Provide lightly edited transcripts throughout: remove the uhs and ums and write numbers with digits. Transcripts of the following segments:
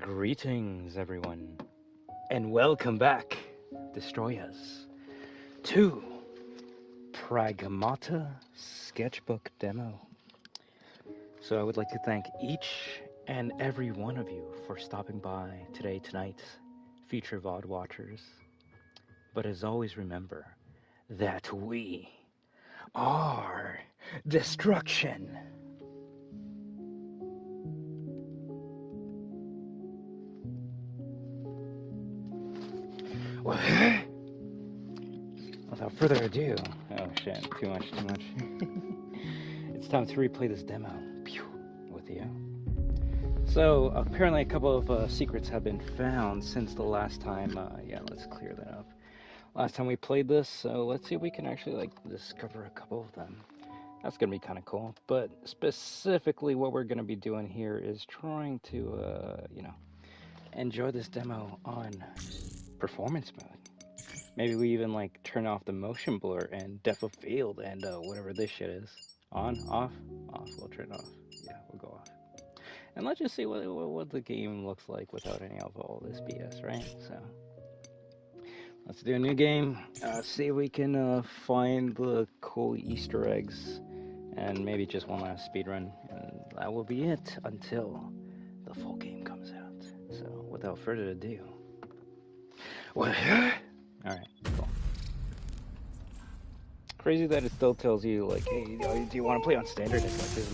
Greetings, everyone, and welcome back, Destroyers, to PRAGMATA Sketchbook Demo. So I would like to thank each and every one of you for stopping by tonight, future VOD watchers. But as always, remember that we are destruction. Without further ado, oh shit, too much. It's time to replay this demo with you. So apparently a couple of secrets have been found since the last time. Yeah, let's clear that up. Last time we played this, so let's see if we can actually discover a couple of them. That's gonna be kind of cool. But specifically, what we're gonna be doing here is trying to, enjoy this demo on performance mode. Maybe we even turn off the motion blur and depth of field and whatever this shit is. On, off, off. We'll turn it off. Yeah, we'll go off. And let's just see what the game looks like without any of all this BS, right? So let's do a new game. See if we can find the cool Easter eggs, and maybe just one last speed run, and that will be it until the full game comes out. So without further ado, alright, cool. Crazy that it still tells you, hey, do you want to play on standard? It's like, this is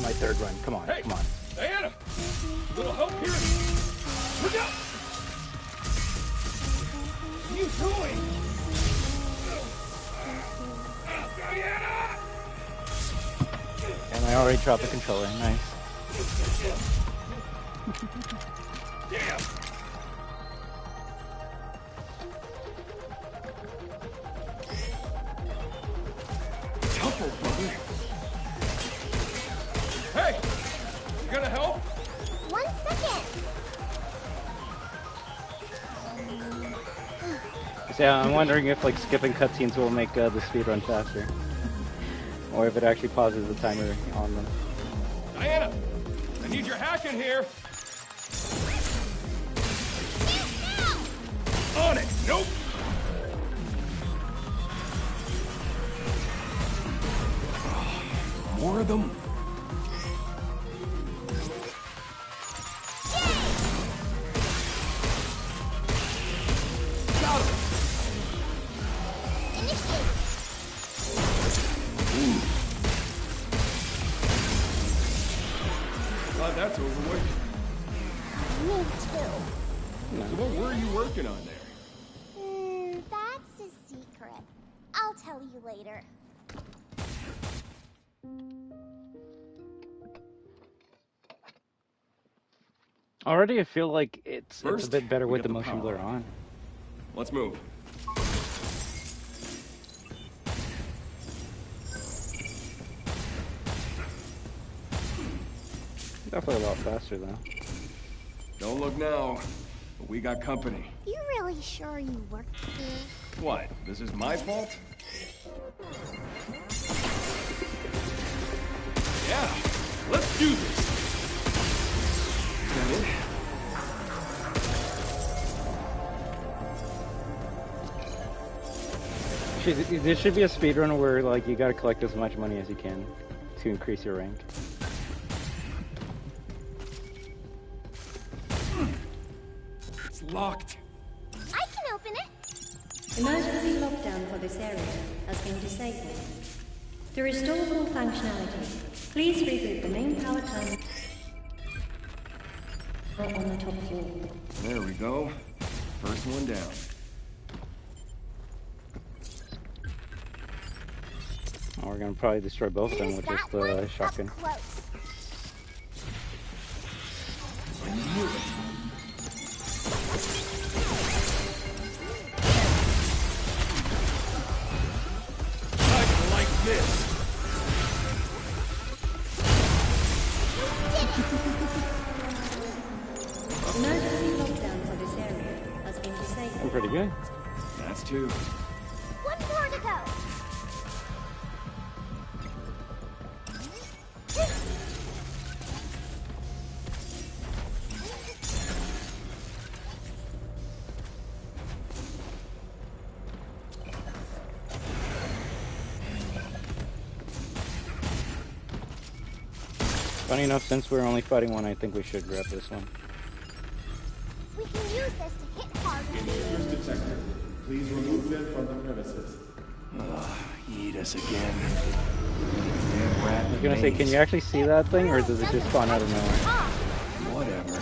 my third run. Come on, come on. Diana! A little help here? Look out! What are you doing? Diana! And I already dropped the controller, nice. Damn! Brother. Hey! You gonna help? 1 second. So, yeah, I'm wondering if skipping cutscenes will make the speed run faster, or if it actually pauses the timer on them. Diana, I need your hack in here. On it. Nope. More of them? Got him! Glad that's over with. Me too. So what were you working on there? That's a secret. I'll tell you later. Already I feel like it's a bit better with the the motion blur on. Let's move. Definitely a lot faster though. Don't look now, but we got company. You really sure you worked here? What? This is my fault? Yeah, let's do this. Is that it? There should be a speedrun where you gotta collect as much money as you can to increase your rank. It's locked. I can open it. Emergency lockdown for this area has been disabled. To restore full functionality, please reboot the main power terminal on the top floor. There we go. First one down. Oh, we're gonna probably destroy both of them with just the shotgun. I knew it. I like this. Emergency lockdown for this area has been disabled. I'm pretty good. That's two. One more to go. Funny enough, since we're only fighting one, I think we should grab this one. We can use this to hit harder. Intruders detected. Please remove them from the premises. Eat us again. I was gonna say, can you actually see that thing, or does it just spawn out of nowhere? Whatever.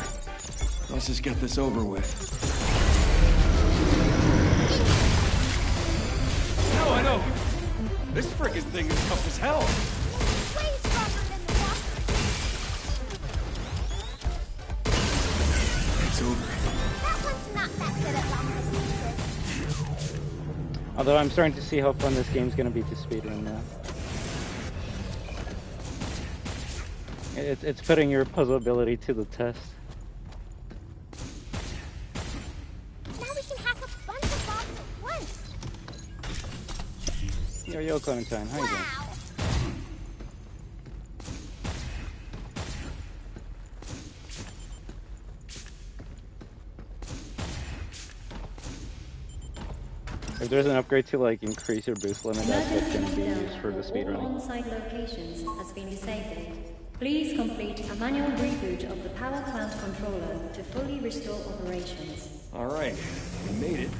Let's just get this over with. No, I know. This frickin' thing is tough as hell. Way stronger than the walker. It's over. That one's not that good at long distances. Although I'm starting to see how fun this game's gonna be to speedrun now. It's putting your puzzle ability to the test. Now we can hack a bunch of bombs at once. Yo, Clementine, how you doing? Wow. If there's an upgrade to like increase your boost limit, that's what's Emergency gonna be lockdown used for the all speedrunning. on-site locations has been disabled. Please complete a manual reboot of the power plant controller to fully restore operations. All right, we made it.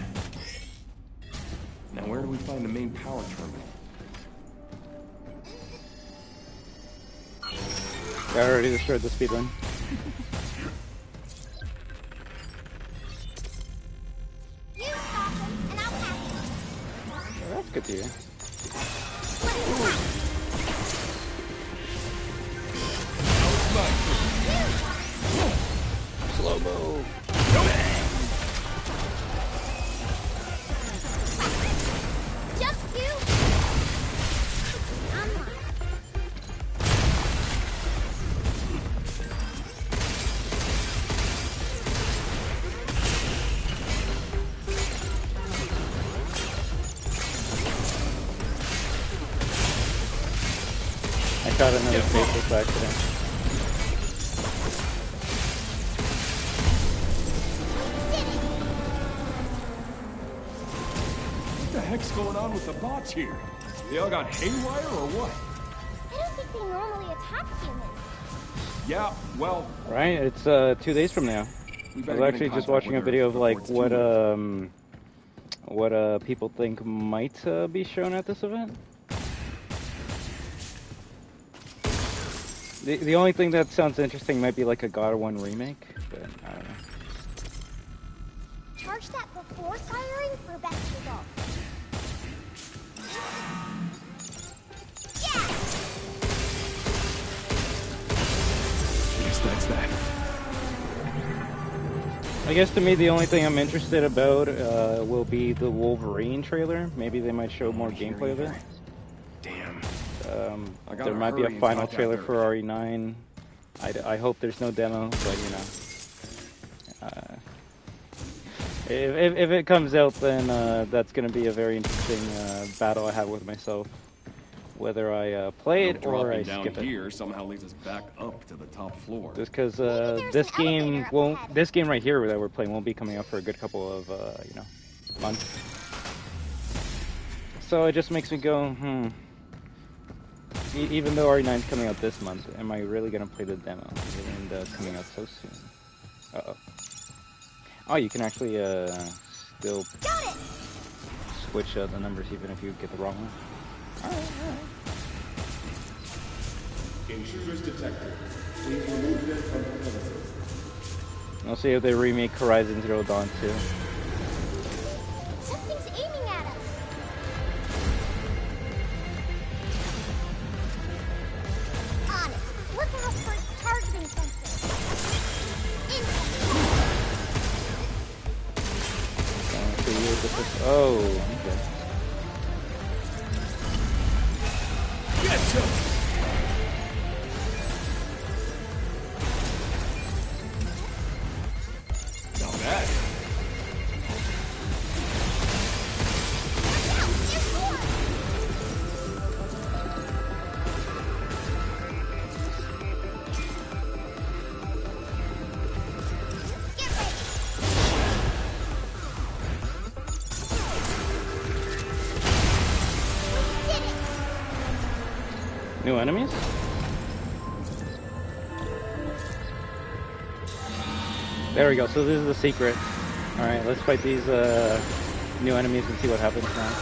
Now where do we find the main power terminal? I already destroyed the speedrun. You stop him, and I'll hack him. Well, that's good to hear. Slow-mo. Just you. I'm not. I shot another faceless accident. What the heck's going on with the bots here? They all got haywire or what? I don't think they normally attack humans. Yeah, well, Right? It's 2 days from now. We I better was get in actually just contact watching with a her video of before like it's too late. what people think might be shown at this event. The only thing that sounds interesting might be like a God of 1 remake, but I don't know. Charge that before firing for best result. Yeah! Guess that's that. I guess to me the only thing I'm interested about will be the Wolverine trailer. Maybe they might show more gameplay of it. Damn. I There gotta might be a hurry and final talk that trailer dirt. for RE9. I hope there's no demo, but you know. If it comes out, then that's going to be a very interesting battle I have with myself. Whether I play it or I dropping down skip it. here somehow leads us back up to the top floor. Just because there's this an game elevator up won't, ahead. this game right here that we're playing won't be coming out for a good couple of you know, months. So it just makes me go, even though RE9's coming out this month, am I really gonna play the demo? Even though it's coming out so soon. Uh-oh. Oh, you can actually still Got it! switch the numbers even if you get the wrong one. Intruders detected. Please remove them from the premises. I'll see if they remake Horizon Zero Dawn 2. Something's aiming at us. Honest, look out for its targeting sensor. Oh, okay. Getcha! Not bad. New enemies? There we go. So this is the secret. All right, let's fight these new enemies and see what happens now.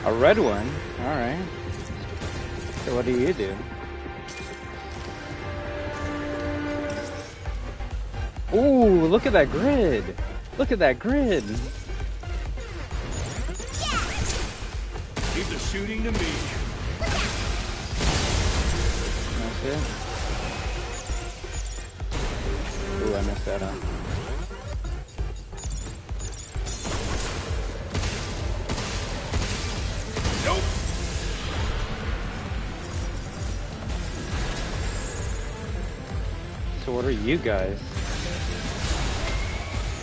A red one. All right. So what do you do? Ooh, look at that grid. Look at that grid. Leave the shooting to me. That's it. Ooh, I messed that up. Nope. So what are you guys?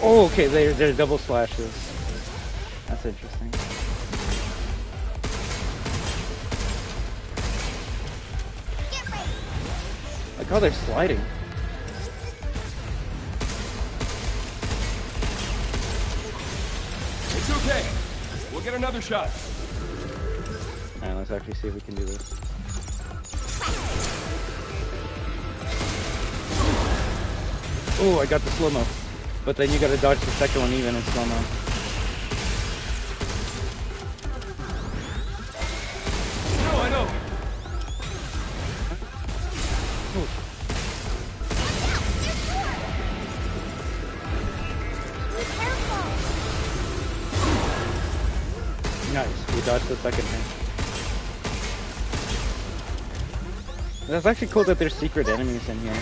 Oh, okay, they're double slashes. That's interesting. Like how they're sliding. It's okay. We'll get another shot. Alright, let's actually see if we can do this. Oh, I got the slow-mo. But then you gotta dodge the second one even in slow-mo. No, I know. Nice, we dodged the second thing. That's actually cool that there's secret enemies in here.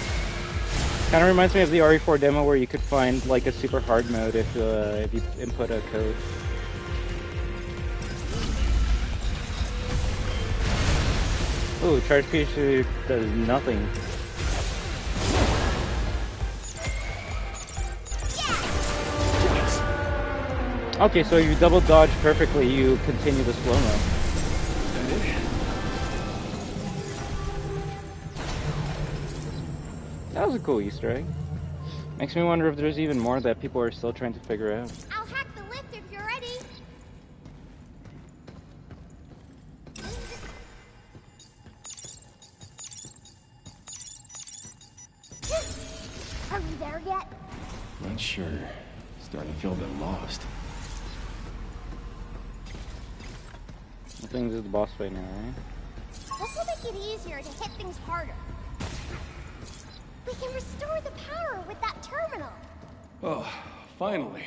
Kind of reminds me of the RE4 demo where you could find like a super hard mode if you input a code. Ooh, charge piece does nothing. Okay, so if you double dodge perfectly, you continue the slow-mo. That was a cool Easter egg. Makes me wonder if there's even more that people are still trying to figure out. I'll hack the lift if you're ready. Are we there yet? Not sure. Starting to feel a bit lost. I think this is the boss fight now, right? This will make it easier to hit things harder. We can restore the power with that terminal. Oh, finally.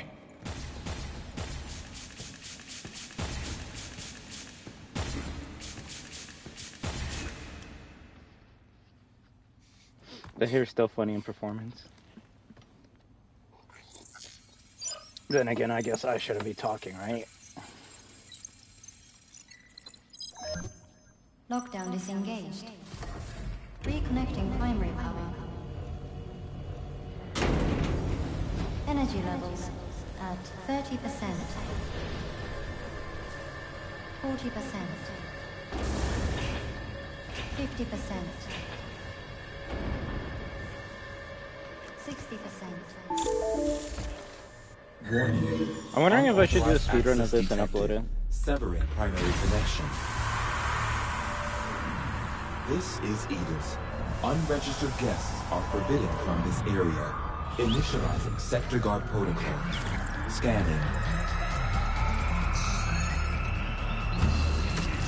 The hair's still funny in performance. Then again, I guess I shouldn't be talking, right? Lockdown disengaged. Reconnecting primary power. Energy levels at 30%. 40%. 50%. 60%. Warning. I'm wondering if I should do a Unauthorized speedrun of access this and detected. upload it. Severing primary connection. This is Edith. Unregistered guests are forbidden from this area. Initializing sector guard protocol. Scanning.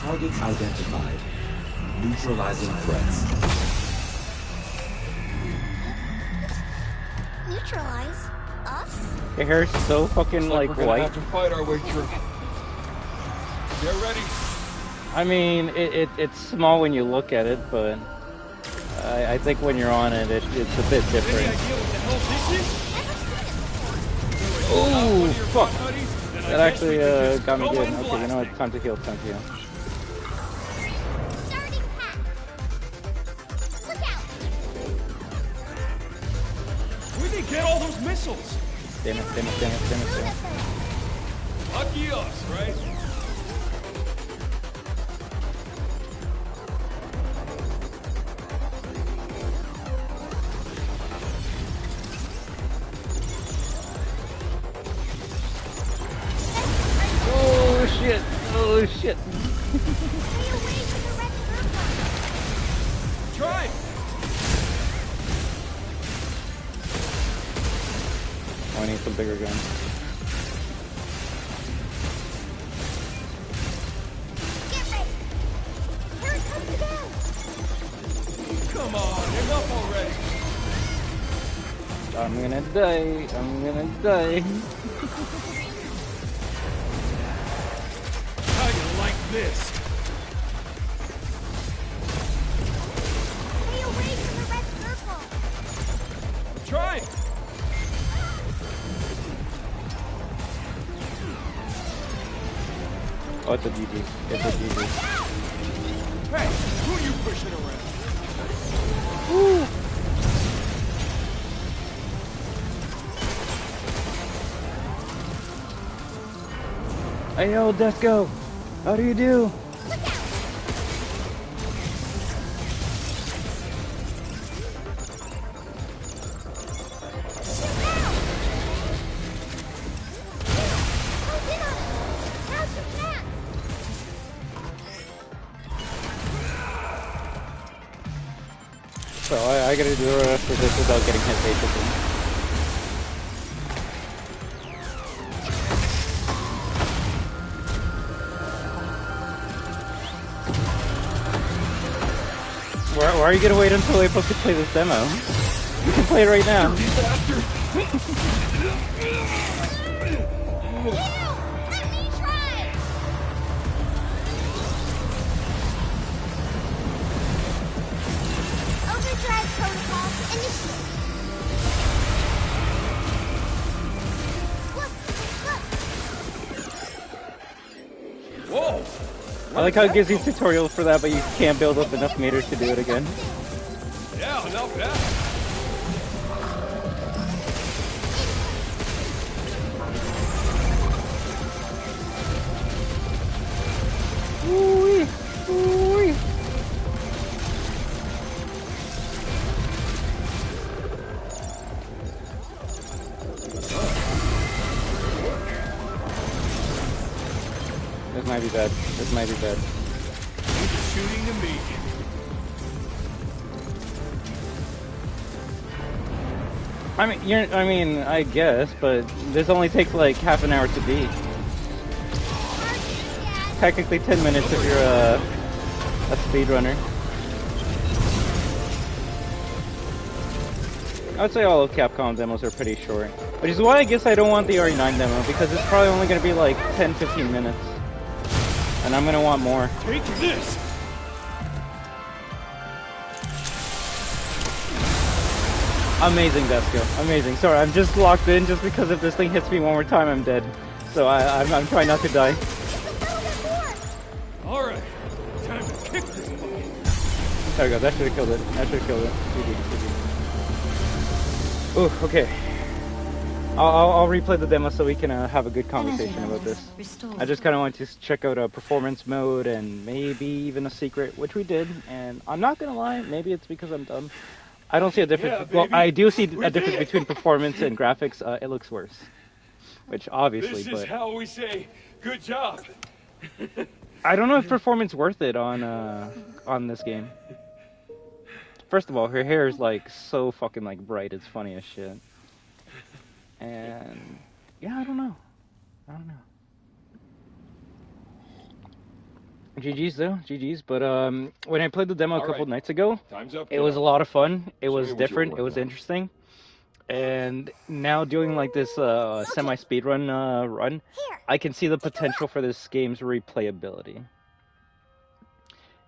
Targets identified. Neutralizing threats. Neutralize us? Your hair's so fucking like We're gonna white. have to fight our way through. Get ready. I mean, it's small when you look at it, but I think when you're on it, it's a bit Any different. idea what the hell this is? Oh, fuck. Buddies? Then I That guess actually we can just got me go good. in Okay, you know what? blasting. Time to heal, time to heal. Starting hack. Look out! Where'd they get all those missiles? Damn it, damn it, damn it, damn it, damn it. Lucky us, right? Oh shit, oh shit. Stay away from the red circle. Try. need some bigger guns. Get ready. Here it comes again. Come on, enough already. I'm gonna die. I'm gonna die. How you like this? Stay away from the red circle. Try it. Oh, it's a GG. It's a GG. Hey, who are you pushing around? Hey yo, Desco! How do you do? So I gotta do the rest of this without getting hit basically. Why are you gonna wait until April to play this demo? You can play it right now. Let me try. Overdrive protocol initiated. Look. Whoa! I like how it gives you tutorials for that, but you can't build up enough meters to do it again. Yeah, not bad. Ooh-wee. Ooh-wee. This might be bad. This might be bad. You're just shooting to me. I mean, I guess, but this only takes like half an hour to beat. Technically 10 minutes if you're a speedrunner. I would say all of Capcom demos are pretty short. Which is why I guess I don't want the RE9 demo, because it's probably only going to be like 10-15 minutes. And I'm going to want more. Take this! Amazing, Desco. Amazing. Sorry, I'm just locked in just because if this thing hits me one more time, I'm dead. So I'm trying not to die. Alright, time to kick this monkey. There we go. That should have killed it. That should have killed it. GG. Ooh, okay. I'll replay the demo so we can have a good conversation about this. I just kind of want to check out a performance mode and maybe even a secret, which we did. And I'm not gonna lie, maybe it's because I'm dumb. I don't see a difference. Yeah, well, I do see We a difference did it. between performance and graphics. It looks worse, which obviously. This is but how we say good job. I don't know if performance worth it on this game. First of all, her hair is like so fucking like bright. It's funny as shit. And yeah, I don't know. GG's though, GG's. But when I played the demo a couple nights ago, Time's up. it was a lot of fun. It was me what you're different. It was working on. interesting. And now doing like this semi speedrun run, Here. I can see the potential for this game's replayability.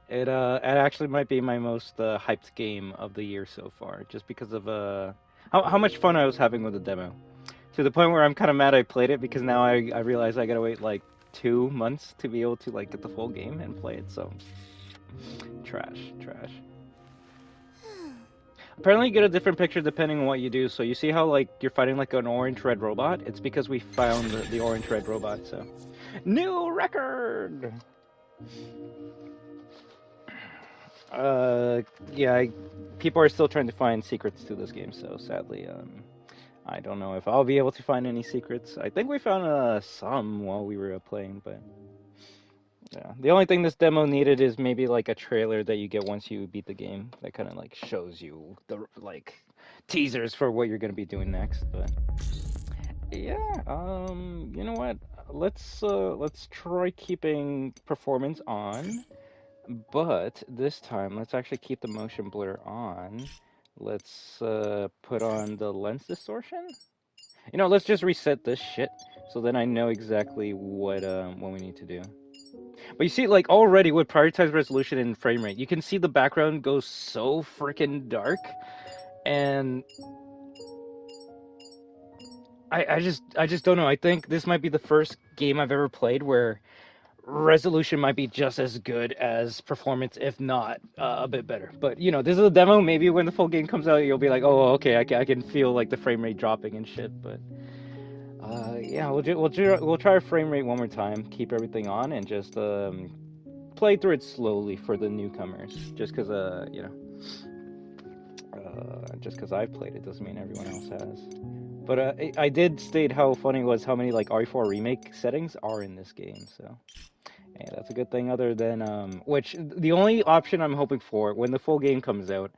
It actually might be my most hyped game of the year so far, just because of how much fun I was having with the demo. To the point where I'm kind of mad I played it, because now I realize I gotta wait like 2 months to be able to like get the full game and play it. So trash. Apparently you get a different picture depending on what you do. So you see how like you're fighting like an orange-red robot? It's because we found the orange-red robot. So new record. Yeah, people are still trying to find secrets to this game, so sadly, I don't know if I'll be able to find any secrets. I think we found some while we were playing, but yeah. The only thing this demo needed is maybe like a trailer that you get once you beat the game that kind of like shows you the like teasers for what you're gonna be doing next, but Yeah, you know what? Let's try keeping performance on, but this time let's actually keep the motion blur on. Let's put on the lens distortion. You know, let's just reset this shit so then I know exactly what we need to do. But you see, like already with prioritized resolution and frame rate, you can see the background goes so freaking dark, and I just don't know. I think this might be the first game I've ever played where resolution might be just as good as performance, if not a bit better. But you know, this is a demo. Maybe when the full game comes out, you'll be like, oh, okay, I can feel like the frame rate dropping and shit. But yeah, we'll try our frame rate one more time. Keep everything on and just play through it slowly for the newcomers. Just because you know, just because I've played it doesn't mean everyone else has. But I did state how funny it was how many like RE4 remake settings are in this game. So. Yeah, that's a good thing other than, which the only option I'm hoping for when the full game comes out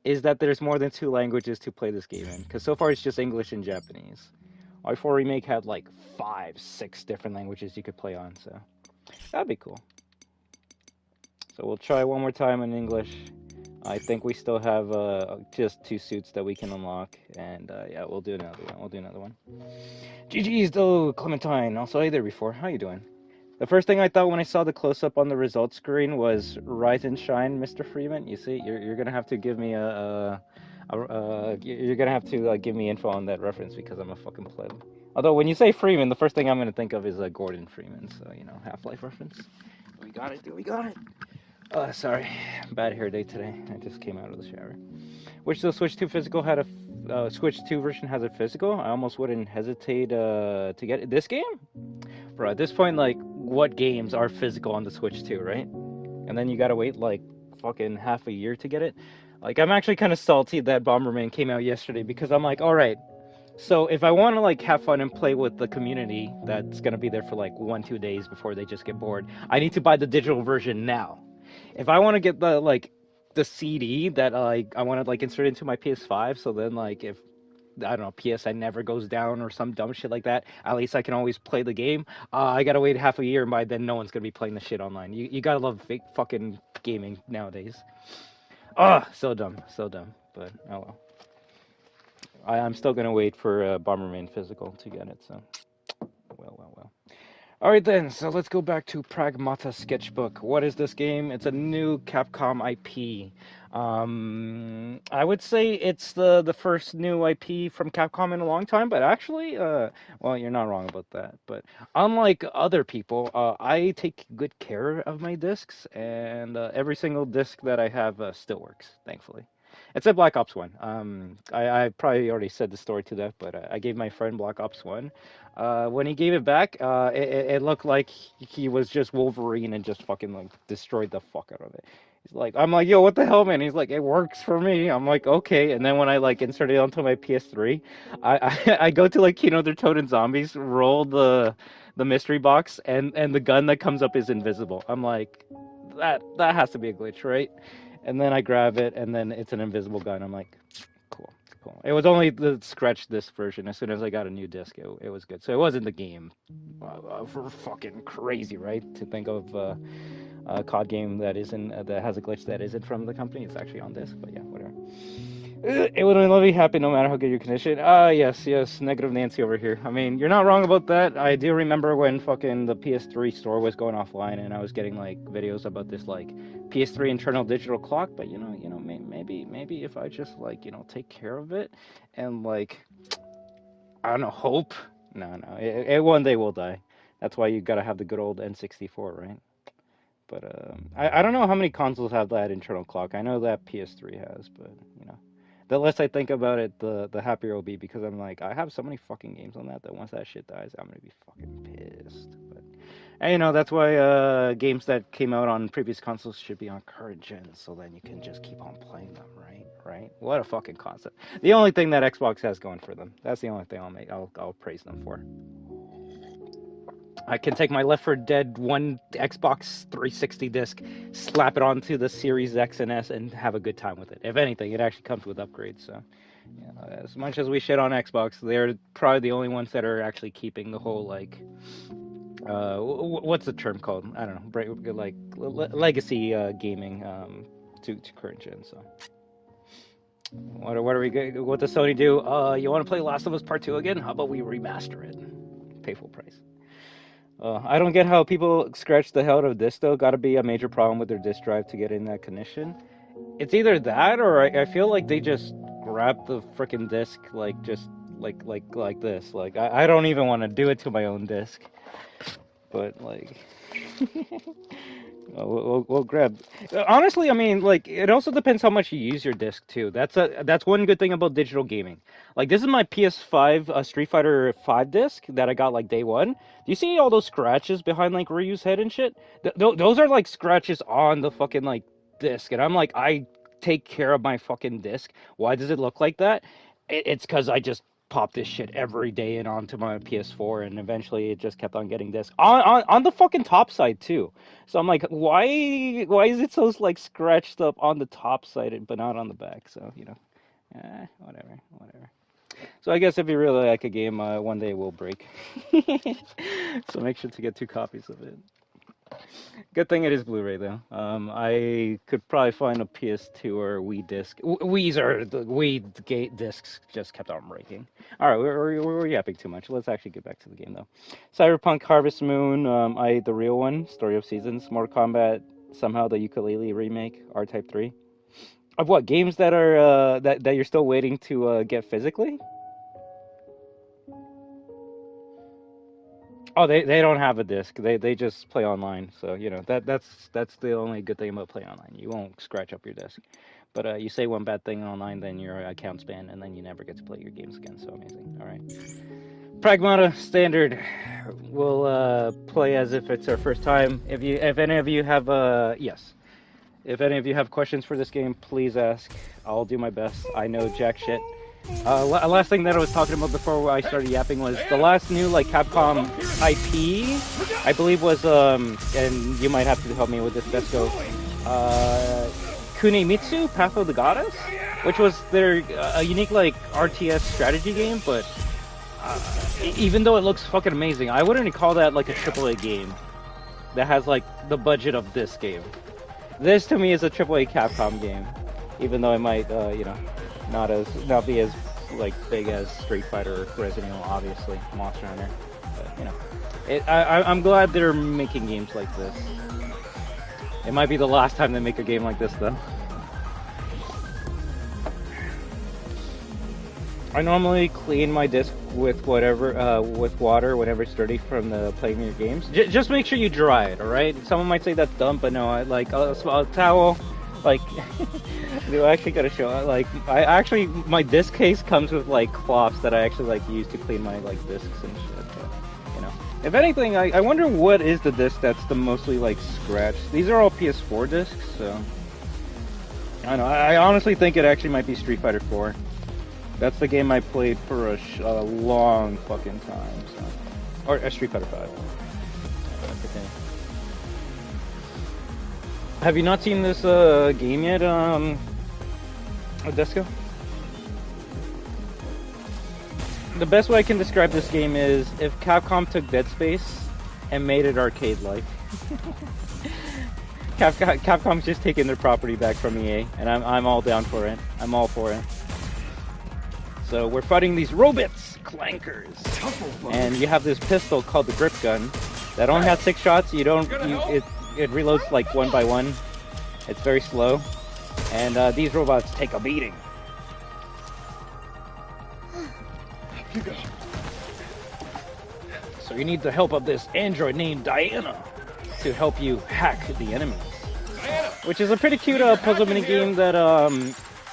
is that there's more than 2 languages to play this game in. Because so far it's just English and Japanese. RE4 Remake had like 5, 6 different languages you could play on, so that'd be cool. So we'll try one more time in English. I think we still have just 2 suits that we can unlock, and yeah, we'll do another one. GG's though, Clementine. Also, hey there before. How you doing? The first thing I thought when I saw the close-up on the results screen was "Rise and Shine, Mr. Freeman." You see, you're gonna have to give me you're gonna have to give me info on that reference because I'm a fucking pleb. Although when you say Freeman, the first thing I'm gonna think of is Gordon Freeman. So you know, Half-Life reference. We got it, dude. We got it. Sorry, bad hair day today. I just came out of the shower. Wish the Switch 2 physical had a Switch 2 version has a physical. I almost wouldn't hesitate to get it. This game. Bro, at this point, like, what games are physical on the Switch 2, right? And then you gotta wait, like, fucking half a year to get it. Like, I'm actually kind of salty that Bomberman came out yesterday because I'm like, alright, so if I want to, like, have fun and play with the community that's gonna be there for, like, 1-2 days before they just get bored, I need to buy the digital version now. If I want to get the, like, the CD that, I want to, like, insert into my PS5, so then, like, if I don't know, PSI never goes down or some dumb shit like that, at least I can always play the game. I gotta wait half a year, and by then no one's gonna be playing the shit online. You gotta love fake fucking gaming nowadays. So dumb, so dumb. But oh well. I'm still gonna wait for Bomberman physical to get it. So well. All right then, so let's go back to Pragmata Sketchbook. What is this game? It's a new Capcom IP. I would say it's the first new IP from Capcom in a long time, but actually, well, you're not wrong about that. But unlike other people, I take good care of my discs, and every single disc that I have still works, thankfully. Except Black Ops 1. I probably already said the story to that, but I gave my friend Black Ops 1. When he gave it back, it looked like he was just Wolverine and just fucking like destroyed the fuck out of it. He's like, I'm like, yo, what the hell, man? He's like, it works for me. I'm like, okay. And then when I like insert it onto my PS3, I go to like Kino der Toten Zombies, roll the mystery box, and the gun that comes up is invisible. I'm like, that has to be a glitch, right? And then I grab it, and then it's an invisible gun. I'm like, cool. It was only the scratch disc version. As soon as I got a new disc, it was good. So it wasn't the game. Fucking crazy, right? To think of a COD game that isn't that has a glitch that isn't from the company. It's actually on disc, but yeah, whatever. It would only be happy no matter how good your condition. Yes, negative Nancy over here. I mean, you're not wrong about that. I do remember when fucking the PS3 store was going offline and I was getting like videos about this like PS3 internal digital clock, but you know, maybe if I just like, take care of it and like, I don't know, hope. No, it one day will die. That's why you gotta have the good old N64, right? But I don't know how many consoles have that internal clock. I know that PS3 has, but the less I think about it, the happier it'll be, because I'm like, I have so many fucking games on that once that shit dies, I'm gonna be fucking pissed. But and that's why games that came out on previous consoles should be on current gen, so then you can just keep on playing them, right? What a fucking concept. The only thing that Xbox has going for them. That's the only thing I'll praise them for. I can take my Left 4 Dead 1 Xbox 360 disc, slap it onto the Series X and S, and have a good time with it. If anything, it actually comes with upgrades, so As much as we shit on Xbox, they're probably the only ones that are actually keeping the whole like, what's the term called? I don't know, like legacy gaming to current gen. So, what are we? What does Sony do? You want to play Last of Us Part 2 again? How about we remaster it? Pay full price. I don't get how people scratch the hell out of this though. Got to be a major problem with their disk drive to get in that condition. It's either that or I feel like they just grab the freaking disc like just like this. Like I don't even want to do it to my own disc, but like we'll grab. Honestly, I mean, like it also depends how much you use your disc too. That's one good thing about digital gaming. Like this is my PS5 Street Fighter 5 disc that I got like day one. Do you see all those scratches behind like Ryu's head and shit? Those are like scratches on the fucking like disc, and I'm like, I take care of my fucking disc. Why does it look like that? It's because I just pop this shit every day and onto my PS4, and eventually it just kept on getting disc on the fucking top side too. So I'm like, why is it so like scratched up on the top side but not on the back? So whatever. So I guess if you really like a game, one day it will break. So make sure to get 2 copies of it. Good thing it is Blu-ray though. I could probably find a PS2 or Wii disc. The Wii discs just kept on breaking. All right, we're yapping too much. Let's actually get back to the game though. Cyberpunk Harvest Moon, the real one, Story of Seasons, Mortal Kombat, somehow the ukulele remake, R-Type 3. Of what games that are that you're still waiting to get physically? Oh, they don't have a disc. They just play online. So that's the only good thing about playing online. You won't scratch up your disc. But you say one bad thing online, then your account's banned, and then you never get to play your games again. So amazing. All right. Pragmata standard. We'll play as if it's our first time. If any of you have yes. If any of you have questions for this game, please ask. I'll do my best. I know jack shit. Last thing that I was talking about before I started yapping was the last new like Capcom IP, I believe was and you might have to help me with this, Desco. Kunemitsu, Path of the Goddess, which was their a unique like RTS strategy game, but even though it looks fucking amazing, I wouldn't call that like a AAA game that has like the budget of this game. This to me is a AAA Capcom game, even though it might not be as like big as Street Fighter or Resident Evil, obviously, Monster Hunter. But I'm glad they're making games like this. It might be the last time they make a game like this, though. I normally clean my disc with with water whenever it's dirty from the playing your games. Just make sure you dry it, all right? Someone might say that's dumb, but no, I like a towel. Like, I actually gotta show. Like, my disc case comes with like cloths that I actually like use to clean my like discs and shit. But, if anything, I wonder what is the disc that's the mostly like scratched. These are all PS4 discs, so I don't know. I honestly think it actually might be Street Fighter 4. That's the game I played for a long fucking time. So, or Street Fighter 5. Have you not seen this game yet, Desco? The best way I can describe this game is if Capcom took Dead Space and made it arcade-like. Capcom's just taking their property back from EA, and I'm all down for it. I'm all for it. So we're fighting these robots, clankers, and you have this pistol called the grip gun that only has 6 shots. It reloads like 1 by 1. It's very slow, and these robots take a beating. You go. So you need the help of this android named Diana to help you hack the enemies. Which is a pretty cute puzzle minigame that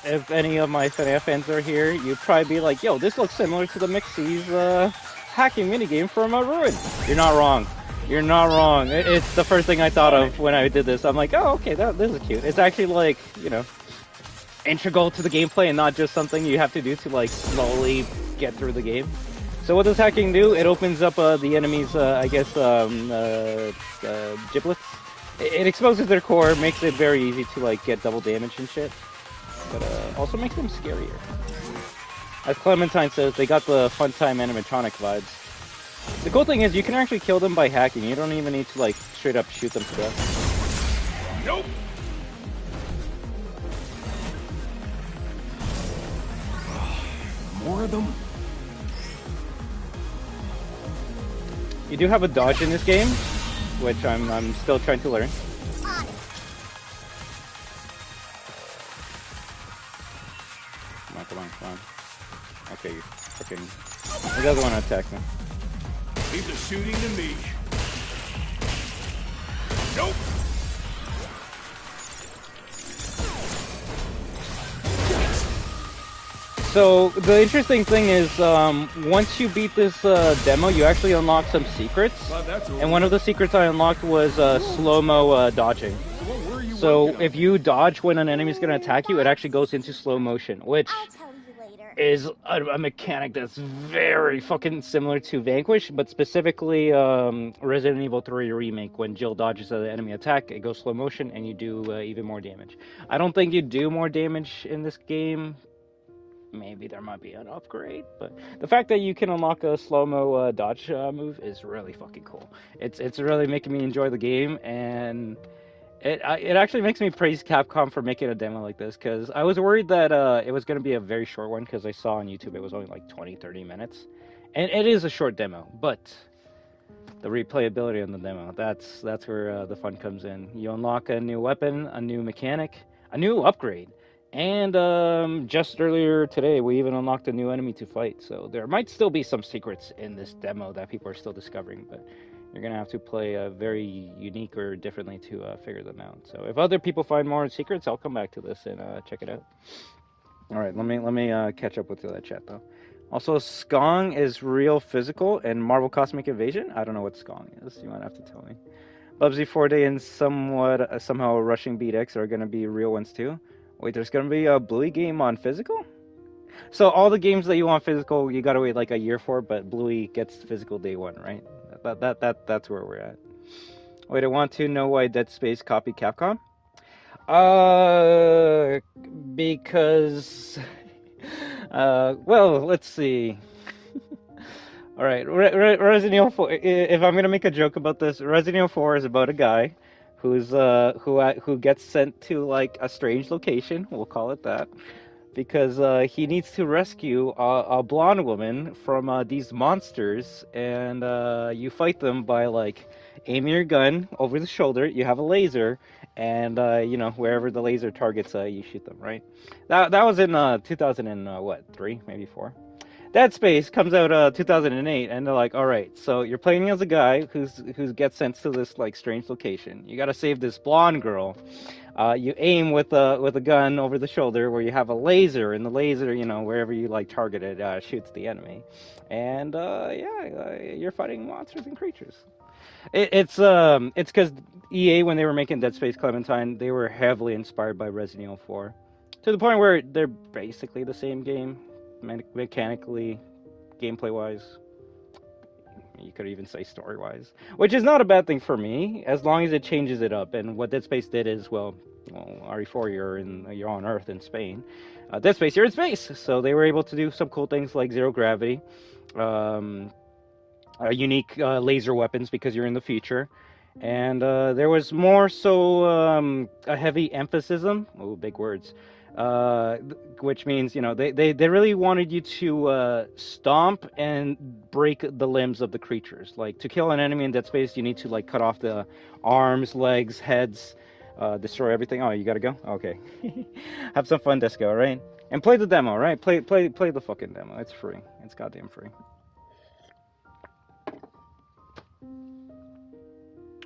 if any of my FNAF fans are here, you'd probably be like, yo, this looks similar to the Mixie's hacking minigame from Ruin. You're not wrong. You're not wrong. It's the first thing I thought of when I did this. I'm like, oh, okay, this is cute. It's actually like, integral to the gameplay and not just something you have to do to like slowly get through the game. So what does hacking do? It opens up the enemy's, giblets. It exposes their core, makes it very easy to like get double damage and shit. But also makes them scarier. As Clementine says, they got the fun time animatronic vibes. The cool thing is you can actually kill them by hacking. You don't even need to like straight up shoot them to death. Nope. More of them? You do have a dodge in this game, which I'm still trying to learn. Come on. Okay, you freaking. He doesn't want to attack me. Leave the shooting to me. Nope. So the interesting thing is, once you beat this demo, you actually unlock some secrets. And one of the secrets I unlocked was slow-mo dodging. So if you dodge when an enemy's going to attack you, it actually goes into slow motion, which is a mechanic that's very fucking similar to Vanquish, but specifically Resident Evil 3 Remake. When Jill dodges an enemy attack, it goes slow motion and you do even more damage. I don't think you do more damage in this game. Maybe there might be an upgrade, but the fact that you can unlock a slow-mo dodge move is really fucking cool. It's really making me enjoy the game, and it actually makes me praise Capcom for making a demo like this, because I was worried that it was going to be a very short one, because I saw on YouTube it was only like 20-30 minutes, and it is a short demo, but the replayability on the demo, that's where the fun comes in. You unlock a new weapon, a new mechanic, a new upgrade. And just earlier today, we even unlocked a new enemy to fight. So there might still be some secrets in this demo that people are still discovering, but you're gonna have to play very unique or differently to figure them out. So if other people find more secrets, I'll come back to this and check it out. All right, let me catch up with that chat though. Also, Skong is real physical and Marvel Cosmic Invasion. I don't know what Skong is. You might have to tell me. Bubsy 4-Day and somehow Rushing Beat X are gonna be real ones too. Wait, there's gonna be a Bluey game on physical? So all the games that you want physical, you gotta wait like a year for, but Bluey gets physical day one, right? That's where we're at. Wait, I want to know why Dead Space copied Capcom? Because well, let's see. All right, Resident Evil 4. If I'm gonna make a joke about this, Resident Evil 4 is about a guy who gets sent to like a strange location, we'll call it that, because he needs to rescue a blonde woman from these monsters, and you fight them by like aiming your gun over the shoulder. You have a laser, and you know, wherever the laser targets, you shoot them. Right? That was in 2003, maybe 4. Dead Space comes out 2008, and they're like, all right, so you're playing as a guy who gets sent to this like strange location. You got to save this blonde girl. You aim with a gun over the shoulder where you have a laser, and the laser, you know, wherever you like target it, shoots the enemy. And you're fighting monsters and creatures. It's because EA, when they were making Dead Space Clementine, they were heavily inspired by Resident Evil 4, to the point where they're basically the same game. Mechanically, gameplay-wise, you could even say story-wise, which is not a bad thing for me, as long as it changes it up. And what Dead Space did is, well, RE4, you're on Earth in Spain. Dead Space, you're in space, so they were able to do some cool things like zero gravity, unique laser weapons because you're in the future, and there was more so a heavy emphasis, big words. Which means, you know, they really wanted you to stomp and break the limbs of the creatures. Like, to kill an enemy in Dead Space, you need to like cut off the arms, legs, heads, destroy everything. Oh, you gotta go? Okay. Have some fun, Disco, alright? And play the demo, right? Play the fucking demo. It's free. It's goddamn free.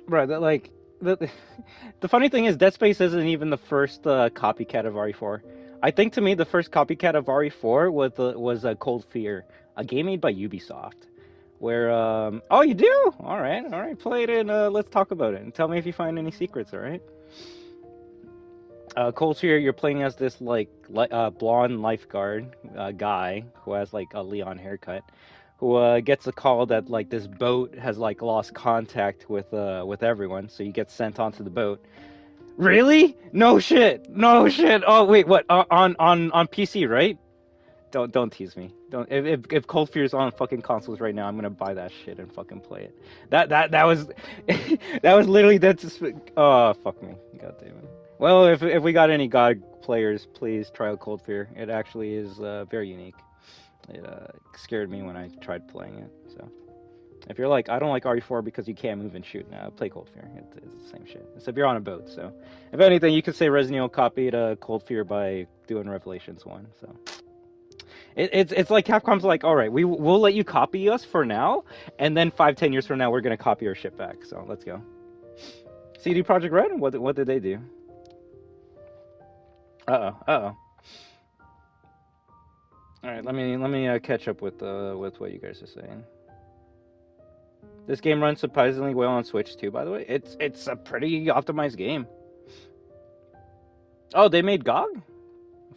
Right, like... The funny thing is, Dead Space isn't even the first copycat of RE4. I think, to me, the first copycat of RE4 was Cold Fear, a game made by Ubisoft. Where, oh, you do? Alright, play it and let's talk about it. And tell me if you find any secrets, alright? Cold Fear, you're playing as this, like, blonde lifeguard guy who has, like, a Leon haircut, who gets a call that like this boat has like lost contact with everyone, so you get sent onto the boat. Really? No shit. Oh wait, what? On PC, right? don't tease me. Don't if Cold Fear's on fucking consoles right now, I'm gonna buy that shit and fucking play it. That was that was literally that's oh fuck me. God damn it. Well, if we got any God players, please try out Cold Fear. It actually is very unique. It scared me when I tried playing it. So if you're like, I don't like RE4 because you can't move and shoot, now play Cold Fear. It's the same shit. Except you're on a boat. So if anything, you could say Resident Evil copied Cold Fear by doing Revelations 1. So it's like Capcom's like, all right, we'll let you copy us for now, and then 5-10 years from now we're gonna copy your shit back. So let's go. CD Projekt Red, what did they do? Uh oh. All right, let me catch up with what you guys are saying. This game runs surprisingly well on Switch too, by the way. It's a pretty optimized game. Oh, they made GOG?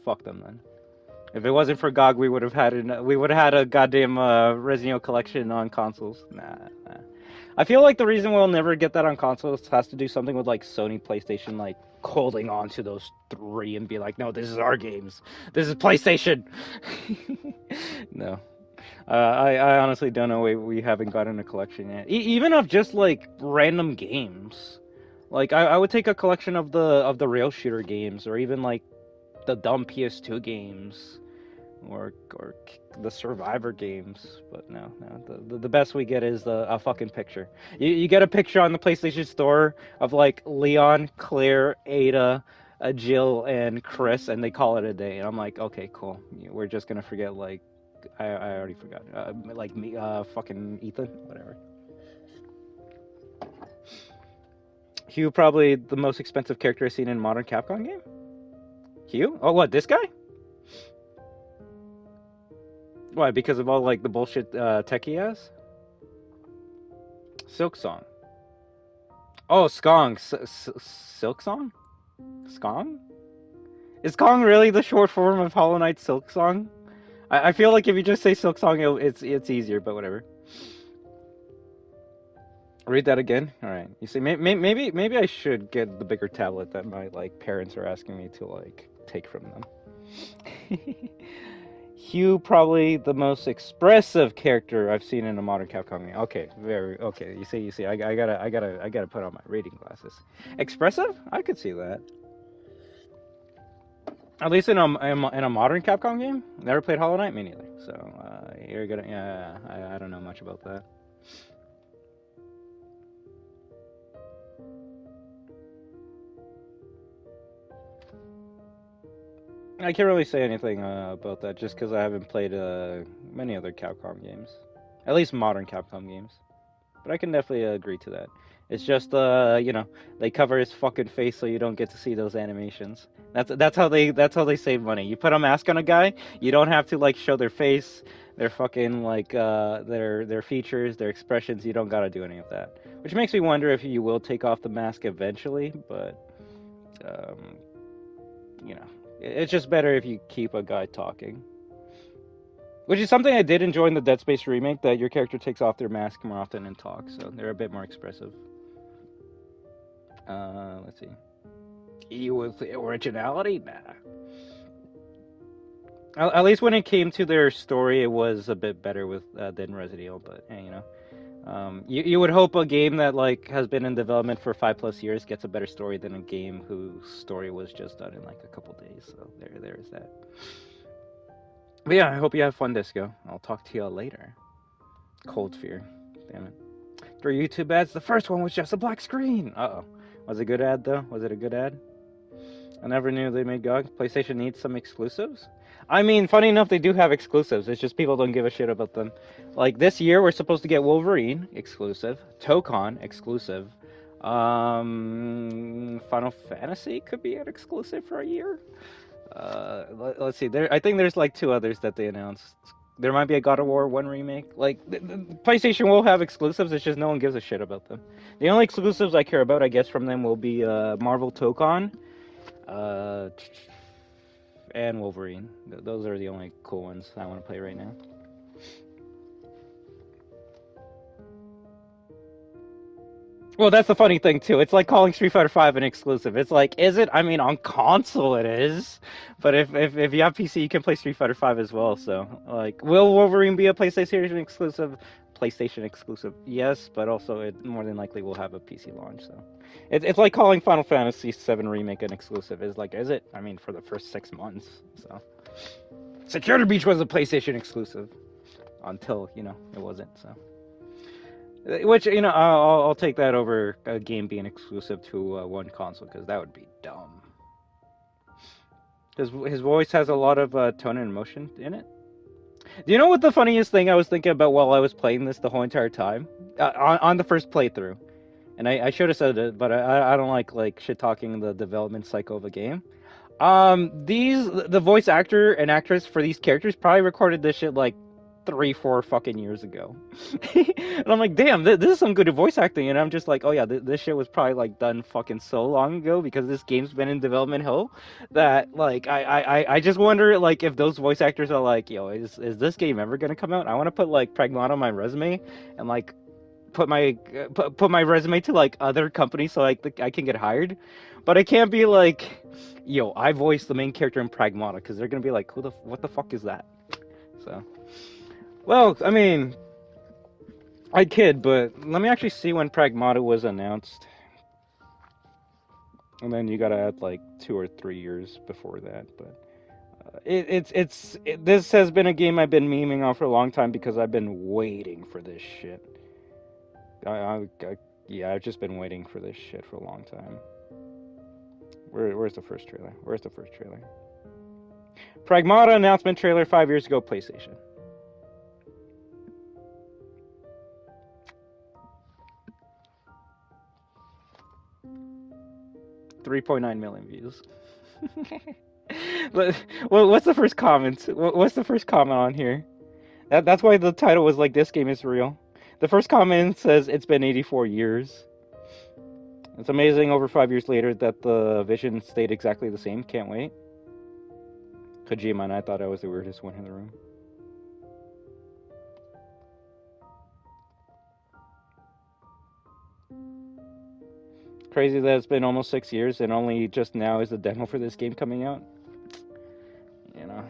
Fuck them then. If it wasn't for GOG, we would have had a goddamn Resident Evil collection on consoles. Nah. I feel like the reason we'll never get that on consoles has to do something with like Sony PlayStation like holding on to those 3 and be like, no, this is our games. This is PlayStation. No. I honestly don't know why we haven't gotten a collection yet. Even of just like random games. Like I would take a collection of the rail shooter games, or even like the dumb PS2 games, or the Survivor games. But no, the best we get is a fucking picture. You get a picture on the PlayStation Store of like Leon, Claire, Ada, Jill, and Chris, and they call it a day. And I'm like, okay, cool. We're just gonna forget like I already forgot. Like me, fucking Ethan, whatever. Hugh, probably the most expensive character I've seen in a modern Capcom game. Hugh? Oh, what, this guy? Why? Because of all like the bullshit tech he has? Silk Song. Oh, Skong. Silk Song? Skong? Is Kong really the short form of Hollow Knight Silk Song? I feel like if you just say Silk Song, it's easier, but whatever. Read that again. All right. You see, maybe I should get the bigger tablet that my like parents are asking me to like take from them. Hugh, probably the most expressive character I've seen in a modern Capcom game. Okay, very okay. You see. I gotta put on my reading glasses. Expressive? I could see that. At least in a modern Capcom game. Never played Hollow Knight, me neither. So you're gonna I don't know much about that. I can't really say anything about that just because I haven't played many other Capcom games, at least modern Capcom games. But I can definitely agree to that. It's just you know, they cover his fucking face so you don't get to see those animations. That's how they save money. You put a mask on a guy, you don't have to like show their face, their fucking like their features, their expressions. You don't gotta do any of that. Which makes me wonder if you will take off the mask eventually, but you know. It's just better if you keep a guy talking. Which is something I did enjoy in the Dead Space remake, that your character takes off their mask more often and talks, so they're a bit more expressive. Let's see. E with the originality? Nah. At least when it came to their story, it was a bit better with than Resident Evil, but hey, you know. You would hope a game that like has been in development for 5+ years gets a better story than a game whose story was just done in like a couple days. So there's that. But yeah, I hope you have fun, Disco. I'll talk to you later. Cold Fear. Damn it. 3 YouTube ads. The first one was just a black screen. Uh-oh. Was it a good ad though? Was it a good ad? I never knew they made GOG. PlayStation needs some exclusives. I mean, funny enough, they do have exclusives. It's just people don't give a shit about them. Like, this year, we're supposed to get Wolverine, exclusive. Tokon, exclusive. Final Fantasy could be an exclusive for a year. Let's see. I think there's, like, 2 others that they announced. There might be a God of War 1 remake. Like, the PlayStation will have exclusives, it's just no one gives a shit about them. The only exclusives I care about, I guess, from them will be Marvel Tokon, and Wolverine. Those are the only cool ones I want to play right now. Well, that's the funny thing too. It's like calling Street Fighter V an exclusive. It's like, is it? I mean, on console it is, but if you have PC, you can play Street Fighter V as well. So, like, will Wolverine be a PlayStation exclusive? PlayStation exclusive, yes, but also it more than likely will have a PC launch. So, it's like calling Final Fantasy VII Remake an exclusive. Is like, is it? I mean, for the first 6 months. So, Security Breach was a PlayStation exclusive until it wasn't. So. Which, I'll take that over a game being exclusive to one console, because that would be dumb. Because his voice has a lot of tone and emotion in it. Do you know what the funniest thing I was thinking about while I was playing this the whole entire time? On the first playthrough. And I should have said it, but I don't like shit-talking the development cycle of a game. The voice actor and actress for these characters probably recorded this shit like 3-4 fucking years ago. And I'm like, damn, this is some good voice acting. And I'm just like, oh yeah, this shit was probably like done fucking so long ago, because this game's been in development hell, that like I just wonder like if those voice actors are like, yo, is this game ever gonna come out? I want to put like PRAGMATA on my resume and like put my resume to like other companies so like I can get hired, but I can't be like, yo, I voiced the main character in PRAGMATA, because they're gonna be like, what the fuck is that? So. Well, I mean, I kid, but let me actually see when PRAGMATA was announced. And then you gotta add like 2 or 3 years before that. But this has been a game I've been memeing on for a long time, because I've been waiting for this shit. Yeah, I've just been waiting for this shit for a long time. Where's the first trailer? Where's the first trailer? PRAGMATA announcement trailer 5 years ago, PlayStation. 3.9 million views. Well, what's the first comment? What's the first comment on here? That's why the title was like, this game is real. The first comment says it's been 84 years. It's amazing over 5 years later that the vision stayed exactly the same. Can't wait. Kojima and I thought I was the weirdest one in the room. Crazy that it's been almost 6 years and only just now is the demo for this game coming out.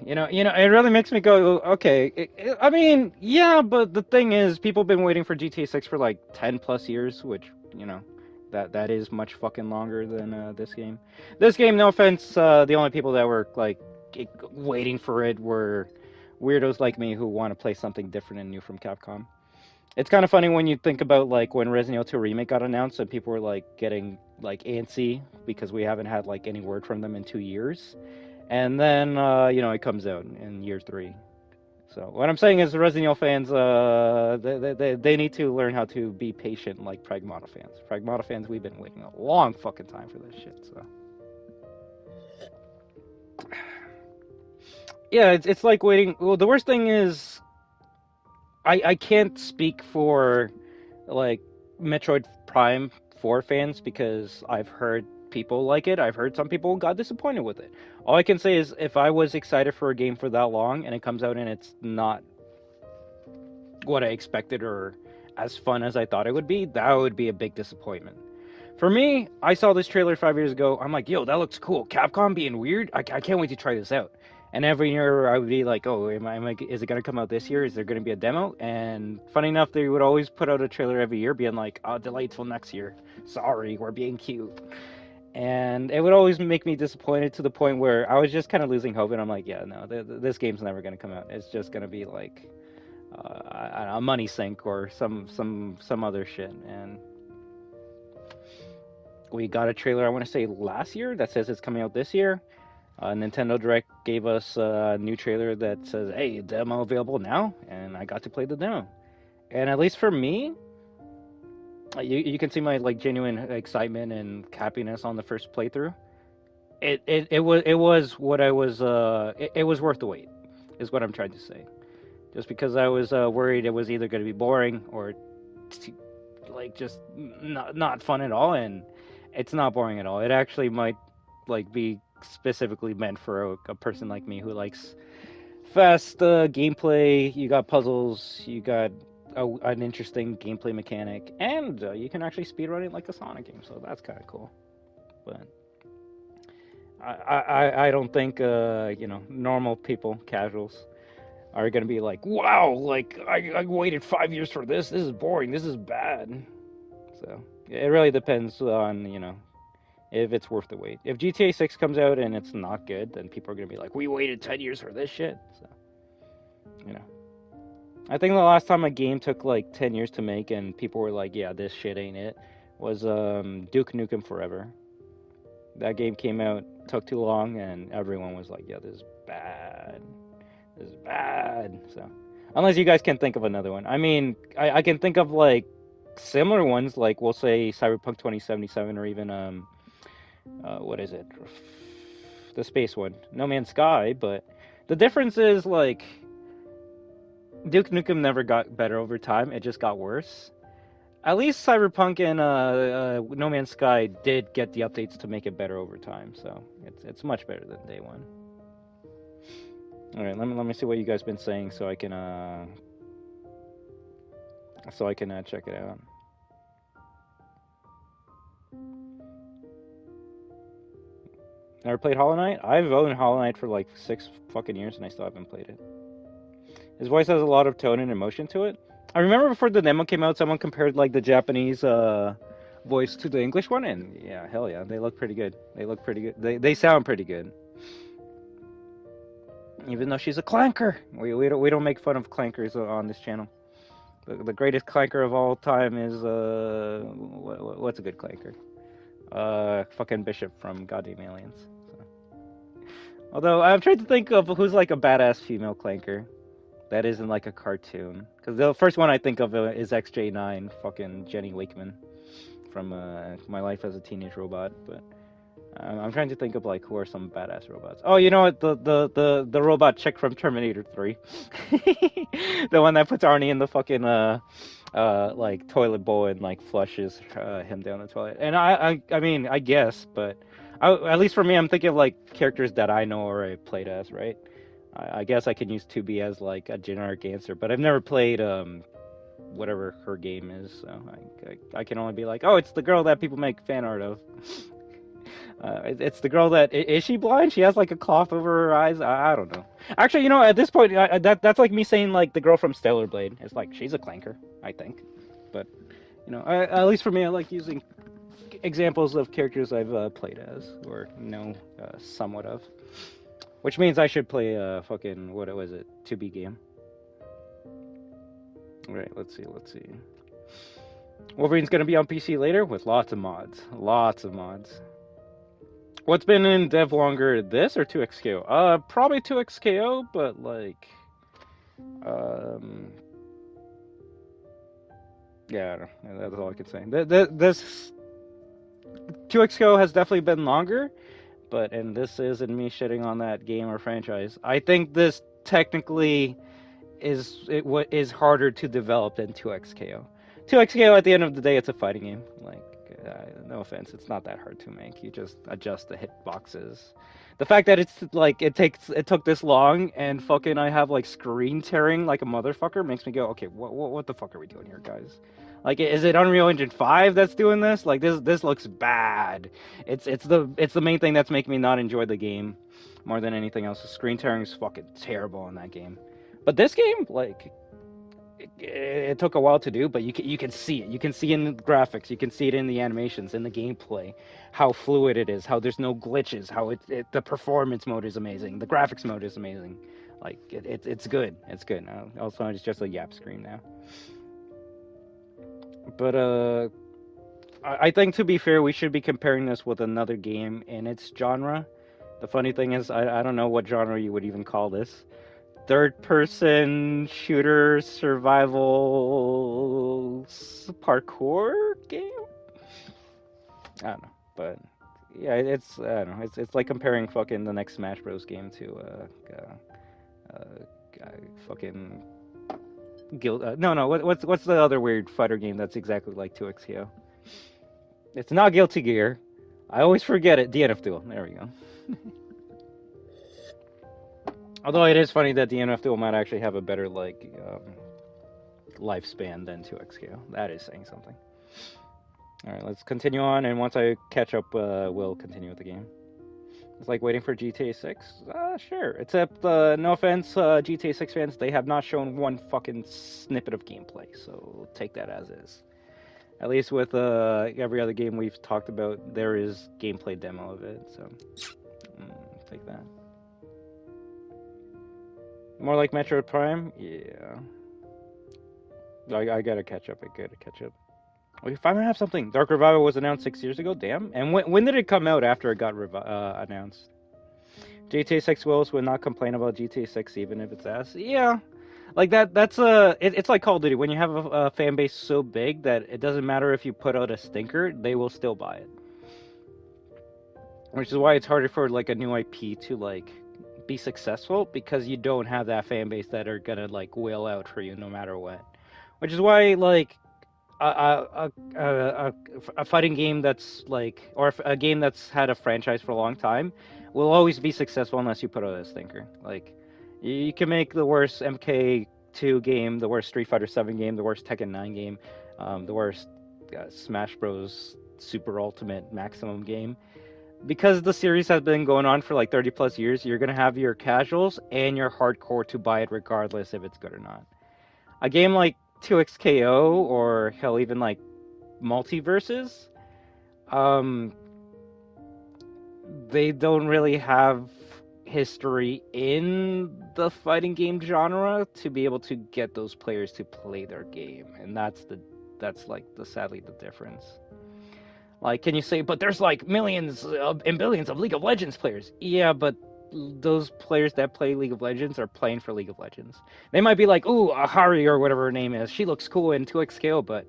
It really makes me go, okay. I mean, yeah, but the thing is, people have been waiting for GTA 6 for like 10 plus years, which, that is much fucking longer than this game. This game, no offense, the only people that were like waiting for it were weirdos like me who want to play something different and new from Capcom. It's kind of funny when you think about like when Resident Evil 2 Remake got announced and people were like getting like antsy because we haven't had like any word from them in 2 years. And then, it comes out in year 3. So what I'm saying is the Resident Evil fans, they need to learn how to be patient like PRAGMATA fans. PRAGMATA fans, we've been waiting a long fucking time for this shit, so. Yeah, it's like waiting. Well, the worst thing is, I can't speak for, like, Metroid Prime 4 fans, because I've heard people like it. I've heard some people got disappointed with it. All I can say is, if I was excited for a game for that long, and it comes out and it's not what I expected or as fun as I thought it would be, that would be a big disappointment. For me, I saw this trailer 5 years ago. I'm like, yo, that looks cool. Capcom being weird? I can't wait to try this out. And every year I would be like, oh, is it going to come out this year? Is there going to be a demo? And funny enough, they would always put out a trailer every year being like, oh, delay till next year. Sorry, we're being cute. And it would always make me disappointed to the point where I was just kind of losing hope. And I'm like, yeah, no, this game's never going to come out. It's just going to be like a money sink or some other shit. And we got a trailer, I want to say last year, that says it's coming out this year. Nintendo Direct gave us a new trailer that says, hey, demo available now, and I got to play the demo. And at least for me, you can see my like genuine excitement and happiness on the first playthrough. It was what I was it was worth the wait, is what I'm trying to say. Just because I was worried it was either going to be boring or like just not fun at all, and it's not boring at all. It actually might like be specifically meant for a person like me who likes fast gameplay. You got puzzles, you got an interesting gameplay mechanic, and you can actually speedrun it like a Sonic game, so that's kind of cool. But I don't think normal people, casuals, are gonna be like, wow, like I waited 5 years for this. This is boring. This is bad. So it really depends on if it's worth the wait. If GTA 6 comes out and it's not good, then people are gonna be like, we waited 10 years for this shit. So I think the last time a game took like 10 years to make and people were like, yeah, this shit ain't it, was Duke Nukem Forever. That game came out, took too long, and everyone was like, yeah, this is bad. This is bad. So, unless you guys can think of another one. I mean, I can think of like similar ones, like we'll say Cyberpunk 2077, or even what is it? The space one, No Man's Sky. But the difference is like Duke Nukem never got better over time; it just got worse. At least Cyberpunk and No Man's Sky did get the updates to make it better over time, so it's much better than day one. All right, let me see what you guys been saying so I can check it out. Never played Hollow Knight? I've owned Hollow Knight for like 6 fucking years and I still haven't played it. His voice has a lot of tone and emotion to it. I remember before the demo came out, someone compared like the Japanese voice to the English one, and yeah, hell yeah, they look pretty good. They look pretty good. They sound pretty good. Even though she's a clanker, we don't make fun of clankers on this channel. The greatest clanker of all time is what's a good clanker? Fucking Bishop from Goddamn Aliens. So. Although I'm trying to think of who's like a badass female clanker. That isn't like a cartoon. Because the first one I think of is XJ9, fucking Jenny Wakeman from My Life as a Teenage Robot. But I'm trying to think of like who are some badass robots. Oh, you know what? The robot chick from Terminator 3, the one that puts Arnie in the fucking like toilet bowl and like flushes him down the toilet. And I mean I guess, but at least for me, I'm thinking of like characters that I know or I played as, right? I guess I can use 2B as like a generic answer, but I've never played whatever her game is, so I can only be like, oh, it's the girl that people make fan art of. It's the girl that is she blind? She has like a cloth over her eyes. I don't know. Actually, at this point, that's like me saying like the girl from Stellar Blade. It's like she's a clanker, I think. But at least for me, I like using examples of characters I've played as or know somewhat of. Which means I should play a fucking, what was it, 2B game. Alright, let's see. Wolverine's gonna be on PC later with lots of mods. What's been in dev longer, this or 2XKO? Probably 2XKO, but like, yeah, I don't know. That's all I can say. This 2XKO has definitely been longer. And this isn't me shitting on that game or franchise. I think this technically is harder to develop than 2XKO. 2XKO, at the end of the day, it's a fighting game. Like, no offense, it's not that hard to make. You just adjust the hitboxes. The fact that it's like it took this long and fucking I have like screen tearing like a motherfucker makes me go, okay, what the fuck are we doing here, guys? Like, is it Unreal Engine 5 that's doing this? Like, this looks bad. It's the main thing that's making me not enjoy the game more than anything else. The screen tearing is fucking terrible in that game. But this game, like, it took a while to do, but you can see it. You can see it in the graphics. You can see it in the animations, in the gameplay, how fluid it is, how there's no glitches, how the performance mode is amazing, the graphics mode is amazing. Like, it's good. It's good. Also, it's just a yap screen now. But I think, to be fair, we should be comparing this with another game in its genre. The funny thing is, I don't know what genre you would even call this. Third-person shooter survival parkour game? I don't know, but yeah, I don't know. It's like comparing fucking the next Smash Bros. Game to fucking what's the other weird fighter game that's exactly like 2XKO? It's not Guilty Gear. I always forget it. DNF Duel. There we go. Although it is funny that DNF Duel might actually have a better like lifespan than 2XKO. That is saying something. All right, let's continue on, and once I catch up, we'll continue with the game. It's like waiting for GTA 6? Sure. Except, no offense, GTA 6 fans, they have not shown one fucking snippet of gameplay, so take that as is. At least with every other game we've talked about, there is gameplay demo of it, so take that. More like Metroid Prime? Yeah. I gotta catch up, We finally have something. Dark Revival was announced 6 years ago, damn. And when did it come out after it got announced? GTA 6 Wills would not complain about GTA 6 even if it's ass. Yeah. Like that's it's like Call of Duty. When you have a fan base so big that it doesn't matter if you put out a stinker, they will still buy it. Which is why it's harder for like a new IP to like be successful, because you don't have that fan base that are gonna like wail out for you no matter what. Which is why like a fighting game that's like, or a game that's had a franchise for a long time will always be successful unless you put out a stinker. Like, you can make the worst MK2 game, the worst Street Fighter 7 game, the worst Tekken 9 game, the worst Smash Bros. Super Ultimate Maximum game. Because the series has been going on for like 30 plus years, you're going to have your casuals and your hardcore to buy it regardless if it's good or not. A game like 2XKO, or hell, even like Multiverses, they don't really have history in the fighting game genre to be able to get those players to play their game, and that's sadly the difference. Like, can you say, but there's like millions and billions of League of Legends players? Yeah, but those players that play League of Legends are playing for League of Legends. They might be like, ooh, Ahari or whatever her name is, she looks cool in 2XKO, but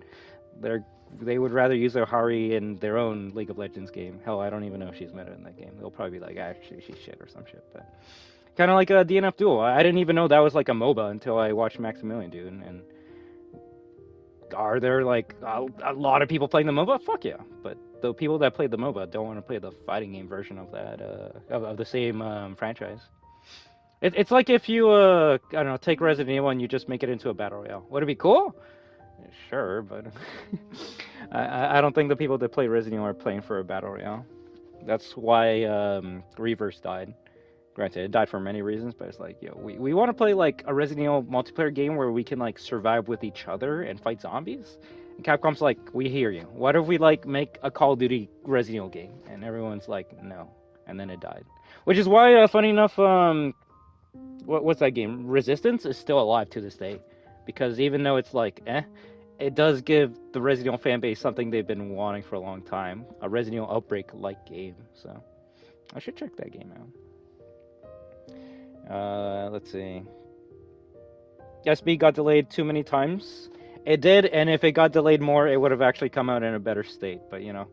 they would rather use Ahari in their own League of Legends game. Hell, I don't even know if she's meta in that game. They'll probably be like, actually, she's shit or some shit. But kind of like a DNF Duel. I didn't even know that was like a MOBA until I watched Maximilian do. And are there like a lot of people playing the MOBA? Fuck yeah. But the people that play the MOBA don't want to play the fighting game version of that of the same franchise. It's like if you I don't know, take Resident Evil and you just make it into a battle royale. Would it be cool? Sure, but I don't think the people that play Resident Evil are playing for a battle royale. That's why Reverse died. Granted, it died for many reasons, but it's like, yo, we want to play like a Resident Evil multiplayer game where we can like survive with each other and fight zombies. And Capcom's like, we hear you. What if we like make a Call of Duty Resident Evil game? And everyone's like, no. And then it died. Which is why, funny enough, what's that game? Resistance is still alive to this day. Because even though it's like, it does give the Resident Evil fan base something they've been wanting for a long time. A Resident Evil Outbreak-like game. So, I should check that game out. Let's see. SB got delayed too many times. It did, and if it got delayed more, it would have actually come out in a better state. But, you know,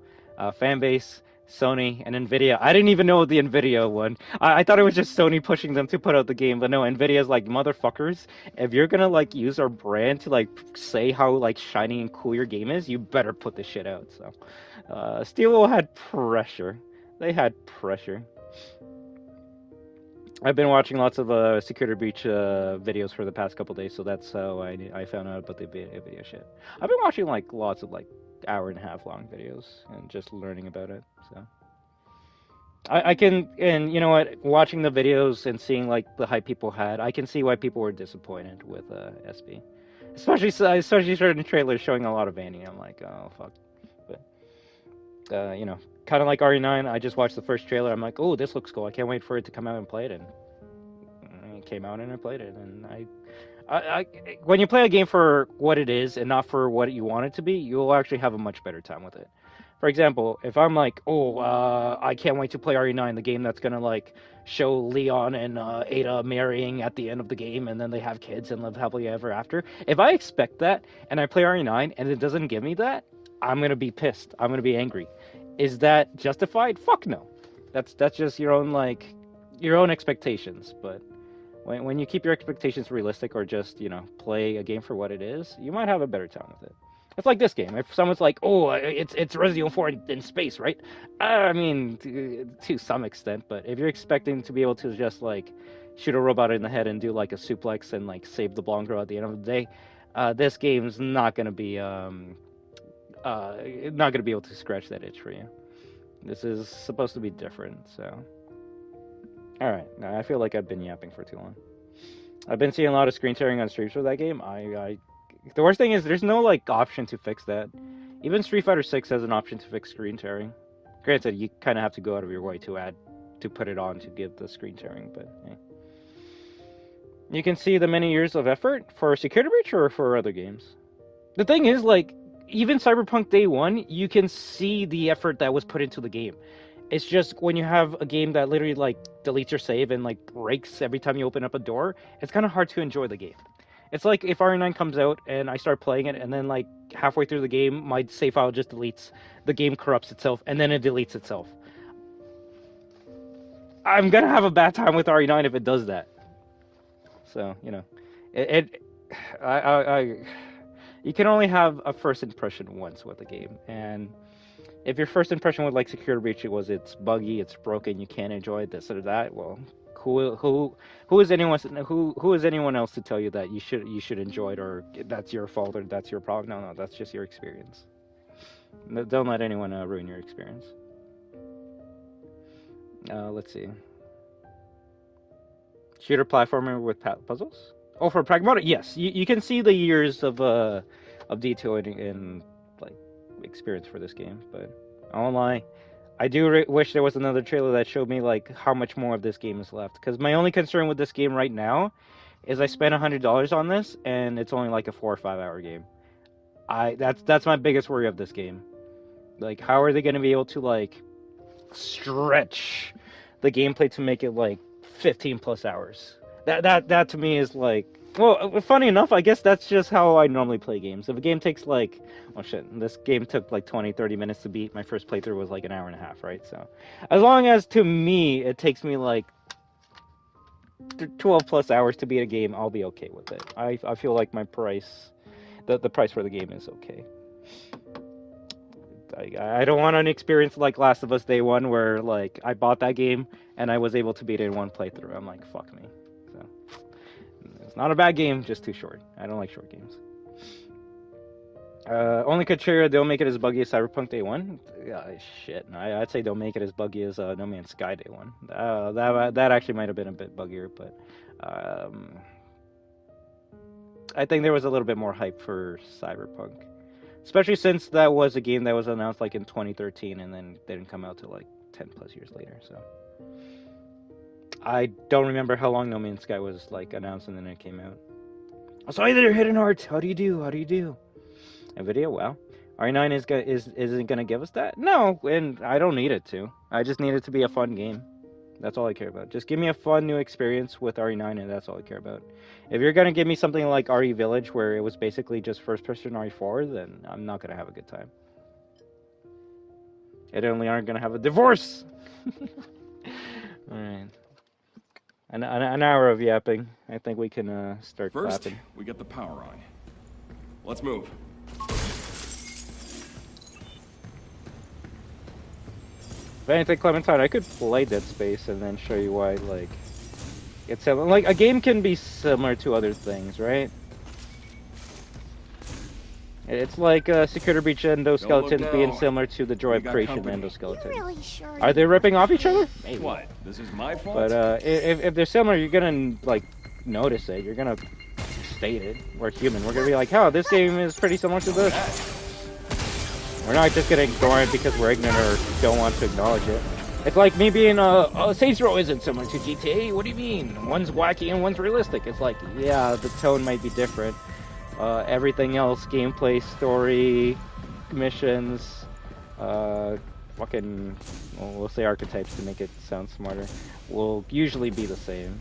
fan base, Sony, and Nvidia. I didn't even know the Nvidia one. I thought it was just Sony pushing them to put out the game, but no, Nvidia's like, motherfuckers, if you're gonna, like, use our brand to, like, say how, like, shiny and cool your game is, you better put this shit out, so. Steelwell had pressure. They had pressure. I've been watching lots of Security Breach videos for the past couple days, so that's how I found out about the video shit. I've been watching like lots of like hour-and-a-half long videos and just learning about it. So I can, and you know what, watching the videos and seeing like the hype people had, I can see why people were disappointed with SB, especially certain trailers showing a lot of Vanny. I'm like, oh fuck, but you know. Kind of like RE9, I just watched the first trailer. I'm like, oh, this looks cool. I can't wait for it to come out and play it. And it came out and I played it. And I when you play a game for what it is and not for what you want it to be, you'll actually have a much better time with it. For example, if I'm like, oh, I can't wait to play RE9, the game that's gonna like show Leon and Ada marrying at the end of the game, and then they have kids and live happily ever after. If I expect that and I play RE9 and it doesn't give me that, I'm gonna be pissed. I'm gonna be angry. Is that justified? Fuck no. That's just your own expectations. But when you keep your expectations realistic, or just, you know, play a game for what it is, you might have a better time with it. It's like this game. If someone's like, oh, it's Resident Evil 4 in space, right? I mean, to some extent. But if you're expecting to be able to just like shoot a robot in the head and do like a suplex and like save the blonde girl at the end of the day, this game's not gonna be able to scratch that itch for you. This is supposed to be different, so. All right, I feel like I've been yapping for too long. I've been seeing a lot of screen sharing on streams for that game. The worst thing is there's no like option to fix that. Even Street Fighter 6 has an option to fix screen sharing. Granted, you kind of have to go out of your way to put it on to give the screen sharing, but yeah. You can see the many years of effort for Security Breach or for other games. The thing is, like, even Cyberpunk Day 1, you can see the effort that was put into the game. It's just when you have a game that literally like deletes your save and like breaks every time you open up a door, it's kind of hard to enjoy the game. It's like if RE9 comes out and I start playing it and then like halfway through the game, my save file just deletes, the game corrupts itself and then it deletes itself. I'm gonna have a bad time with RE9 if it does that. So, you know, you can only have a first impression once with the game, and if your first impression with like Security Breach was it's buggy, it's broken, you can't enjoy it, this or that, well, who is anyone else to tell you that you should enjoy it, or that's your fault, or that's your problem? No, that's just your experience. Don't let anyone ruin your experience. Let's see. Shooter platformer with puzzles? Oh, for Pragmata, yes. You can see the years of detail and like experience for this game, but I won't lie, I do wish there was another trailer that showed me like how much more of this game is left. Because my only concern with this game right now is I spent $100 on this and it's only like a 4 or 5 hour game. That's my biggest worry of this game. Like, how are they going to be able to like stretch the gameplay to make it like 15 plus hours? That to me is like, well, funny enough, I guess that's just how I normally play games. If a game takes like, oh shit, this game took like 20-30 minutes to beat. My first playthrough was like an hour and a half, right? So as long as to me it takes me like 12 plus hours to beat a game, I'll be okay with it. I feel like my price, the price for the game is okay. I don't want an experience like Last of Us Day 1 where like I bought that game and I was able to beat it in one playthrough. I'm like, fuck me. So it's not a bad game, just too short. I don't like short games. Only criteria, don't make it as buggy as Cyberpunk Day 1. Shit, I'd say don't make it as buggy as No Man's Sky Day 1. That actually might have been a bit buggier, but I think there was a little bit more hype for Cyberpunk. Especially since that was a game that was announced like in 2013 and then didn't come out till like 10 plus years later. So I don't remember how long No Man's Sky was like announced and then it came out. So either Hidden Hearts, how do you do? NVIDIA, wow. RE9 isn't gonna give us that? No, and I don't need it to. I just need it to be a fun game. That's all I care about. Just give me a fun new experience with RE9 and that's all I care about. If you're going to give me something like RE Village where it was basically just first person RE4, then I'm not going to have a good time. It only aren't going to have a divorce! Alright. An hour of yapping. I think we can start First, clapping. we get the power on. Let's move. If anything, Clementine, I could play Dead Space and then show you why, like... It's like, a game can be similar to other things, right? It's like Security Breach endoskeletons being similar to the Joy of Creation endoskeletons. Really sure Are they ripping off each other? Maybe. What? This is my fault? But if they're similar, you're gonna like notice it. You're gonna state it. We're human. We're gonna be like, oh, this game is pretty similar to this. We're not just gonna ignore it because we're ignorant or don't want to acknowledge it. It's like me being, Saints Row isn't similar to GTA. What do you mean? One's wacky and one's realistic. It's like, yeah, the tone might be different. Everything else, gameplay, story, missions, fucking, well, we'll say archetypes to make it sound smarter, will usually be the same.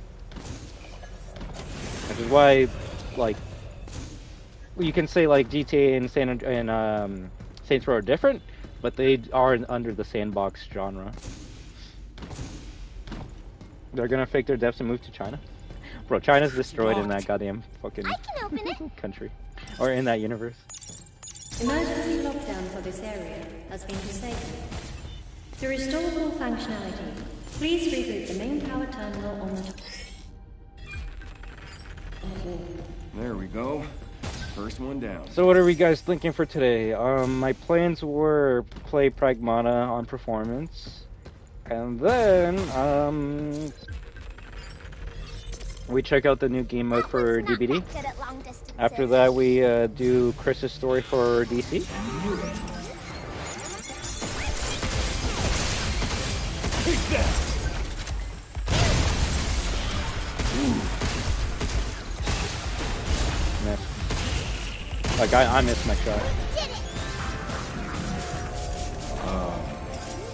Which is why, like, you can say, like, GTA and Saints Row are different, but they are under the sandbox genre. They're gonna fake their deaths and move to China? Bro, China's destroyed in that goddamn fucking country. Or in that universe. Emergency lockdown for this area has been disabled. To restore full functionality, please reboot the main power terminal on the... There we go. First one down. So what are we guys thinking for today? My plans were play Pragmata on performance, and then we check out the new game mode for That one's not DBD. that good at long distances. After that, we do Chris's story for DC. Take that! Miss. Like I missed my shot. Did it!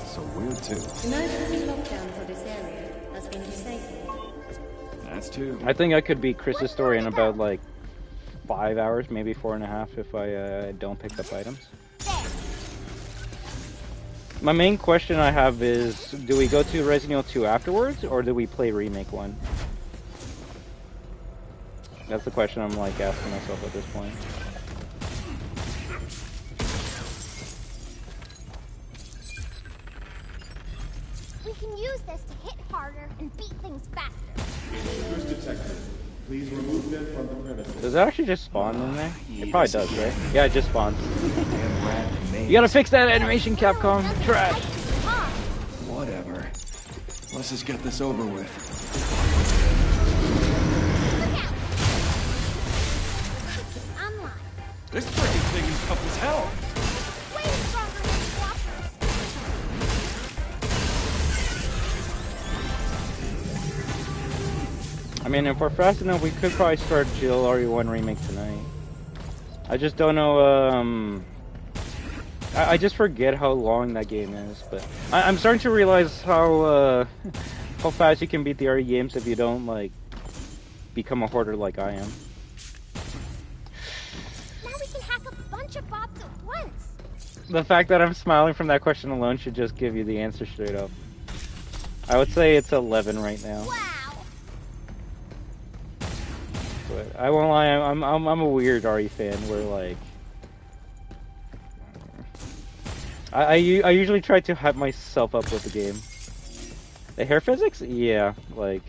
So weird too. Emergency lockdown for this area has been disabled. That's two. I think I could beat Chris's story in about like 5 hours, maybe 4.5 if I don't pick up items. There. My main question I have is, do we go to Resident Evil 2 afterwards, or do we play Remake 1? That's the question I'm like asking myself at this point. We can use this to hit harder and beat things faster. Intruders detected. Please remove them from the premises. Does it actually just spawn in there? It probably does, right? Yeah, it just spawns. Damn rat remains. You gotta fix that animation, Capcom. Doesn't Trash. like to talk. Whatever. Let's just get this over with. Look out! Online. This freaking thing is tough as hell. Way stronger than swappers. I mean, if we're fast enough, we could probably start Jill RE1 Remake tonight. I just don't know, I just forget how long that game is, but I'm starting to realize how fast you can beat the RE games if you don't, like, become a hoarder like I am. Now we can hack a bunch of bots at once. The fact that I'm smiling from that question alone should just give you the answer straight up. I would say it's 11 right now. Wow. But I won't lie, I'm a weird RE fan where like I usually try to hype myself up with the game. The hair physics, yeah, like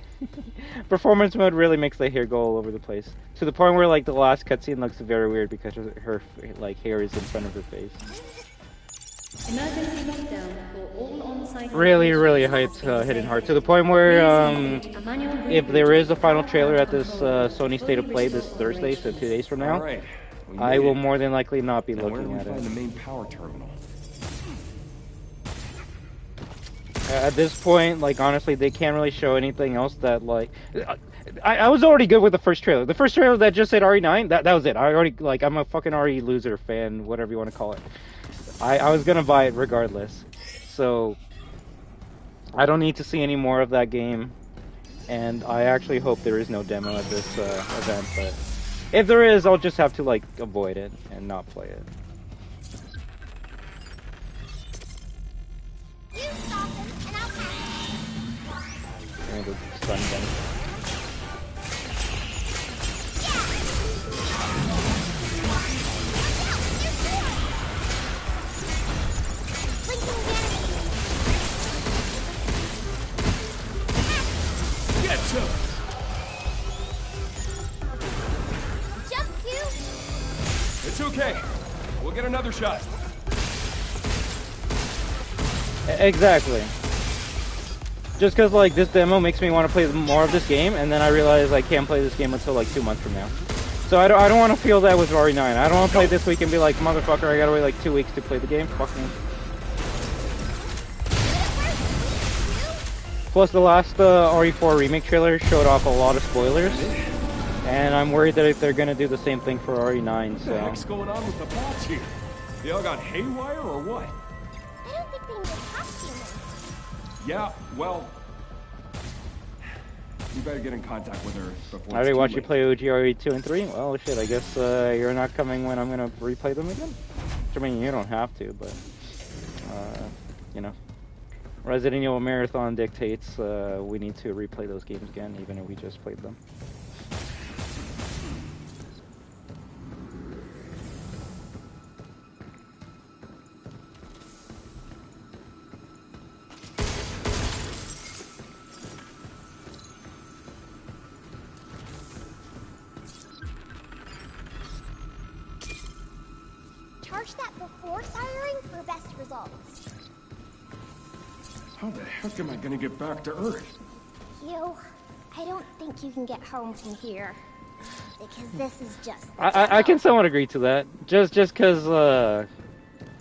performance mode really makes the hair go all over the place to the point where like the last cutscene looks very weird because her like hair is in front of her face. Emergency lockdown for all on-site. Really hitting hard to the point where if there is a final trailer at this Sony State of Play this Thursday, so 2 days from now, All right. We I made will it. more than likely not be Now where do looking we at find it. the main power terminal? At this point, like honestly, they can't really show anything else that like. I was already good with the first trailer. The first trailer that just said RE9, that was it. I already like I'm a fucking RE loser fan, whatever you want to call it. I was gonna buy it regardless, so I don't need to see any more of that game. And I actually hope there is no demo at this event. But if there is, I'll just have to like avoid it and not play it. You stop him, and I'll catch him. And the stun gun. Getcha! Jump you. It's okay. We'll get another shot. Exactly. Just because like this demo makes me want to play more of this game, and then I realize I can't play this game until like 2 months from now. So I don't want to feel that with RE9. I don't want to play this week and be like, motherfucker, I gotta wait like 2 weeks to play the game. Fuck me. Plus the last RE4 remake trailer showed off a lot of spoilers, and I'm worried that if they're gonna do the same thing for RE9, What the heck's so... going on with the bots here? They all got haywire or what? I don't think they need costumes. Yeah, well... You better get in contact with her before I already it's too watched you late. play OG RE2 and 3. Well, shit, I guess you're not coming when I'm gonna replay them again? I mean, you don't have to, but... you know. Resident Evil Marathon dictates we need to replay those games again, even if we just played them. charge that before firing for best results. How the heck am I gonna get back to Earth? I don't think you can get home from here. Because this is just... I can somewhat agree to that. Just because,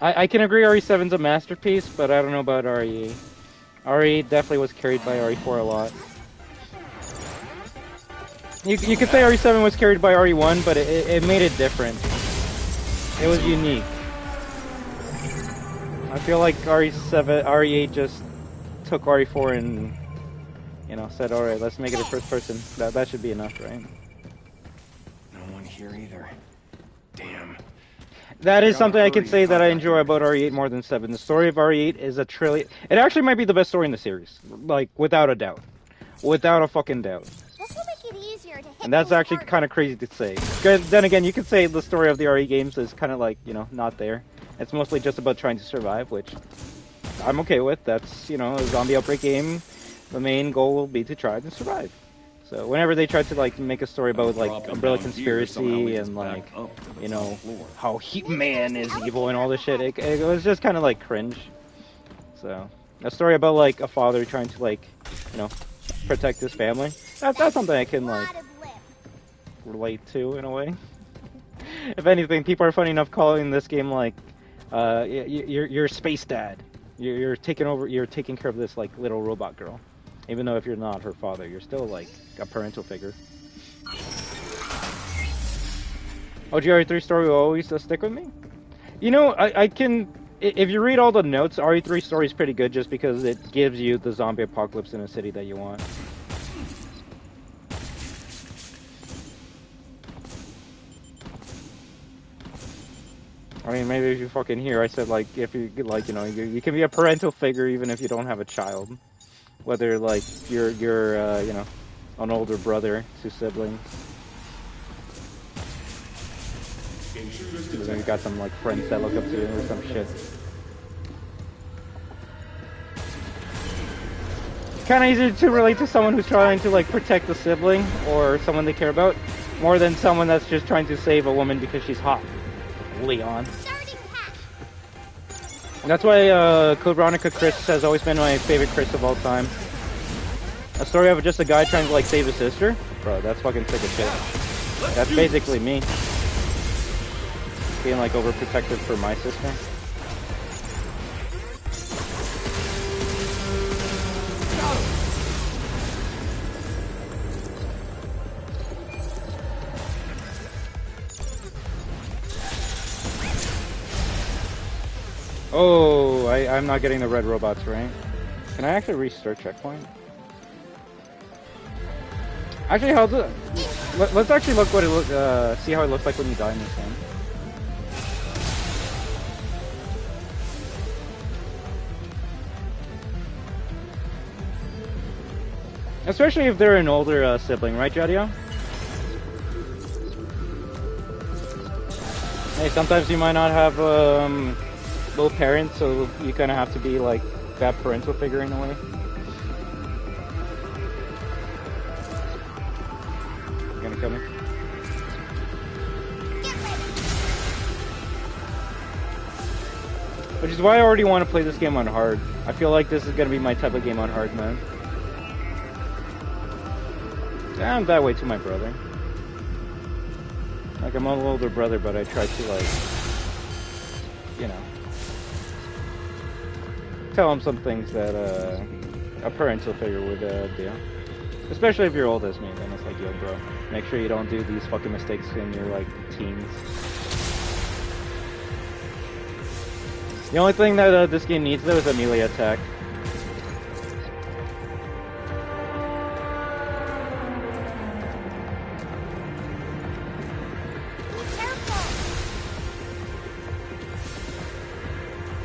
I can agree RE7's a masterpiece, but I don't know about RE8. RE8 definitely was carried by RE4 a lot. You could say RE7 was carried by RE1, but it made it different. It was unique. I feel like RE8 just took RE4 and, you know, said, alright, let's make it a first person. That should be enough, right? No one here either. Damn. That is something I can say that I enjoy about RE8 more than 7. The story of RE8 is a trillion... It actually might be the best story in the series. Like, without a doubt. Without a fucking doubt. This will make it easier to hit. And that's actually kind of crazy to say. Then again, you could say the story of the RE games is kind of like, you know, not there. It's mostly just about trying to survive, which I'm okay with. That's, you know, a zombie outbreak game. The main goal will be to try to survive. So whenever they try to like make a story about like Umbrella Conspiracy and like, you know, how He-Man is evil and all this shit, it was just kind of like cringe. So a story about like a father trying to like, you know, protect his family. That's something I can like relate to in a way. If anything, people are funny enough calling this game like, you're space dad. You're taking care of this like little robot girl. Even though if you're not her father, you're still like a parental figure. RE3 story will always stick with me. You know, I can, if you read all the notes, RE3 story is pretty good just because it gives you the zombie apocalypse in a city that you want. I mean, maybe if you fucking hear, I said like, if you like, you know, you can be a parental figure even if you don't have a child. Whether like you're you know, an older brother to siblings. And then you got some like friends that look up to you or some shit. Kind of easier to relate to someone who's trying to like protect a sibling or someone they care about, more than someone that's just trying to save a woman because she's hot. Leon. That's why Code Veronica Chris has always been my favorite Chris of all time. A story of just a guy trying to like save his sister? Bro, that's fucking sick as shit. That's basically me. Being like overprotective for my sister. Oh, I'm not getting the red robots, right? Can I actually restart checkpoint? Actually, how's it? Let's actually look what it look. See how it looks like when you die in this game. Especially if they're an older sibling, right, Jadio? Hey, sometimes you might not have both parents, so you kind of have to be like that parental figure in a way. You gonna kill me? Which is why I already want to play this game on hard. I feel like this is gonna be my type of game on hard, man. I'm that way to my brother. Like, I'm an older brother, but I try to, like, you know, tell him some things that a parental figure would do. Especially if you're old as me, then it's like, yo, bro, make sure you don't do these fucking mistakes in your, like, teens. The only thing that this game needs, though, is a melee attack.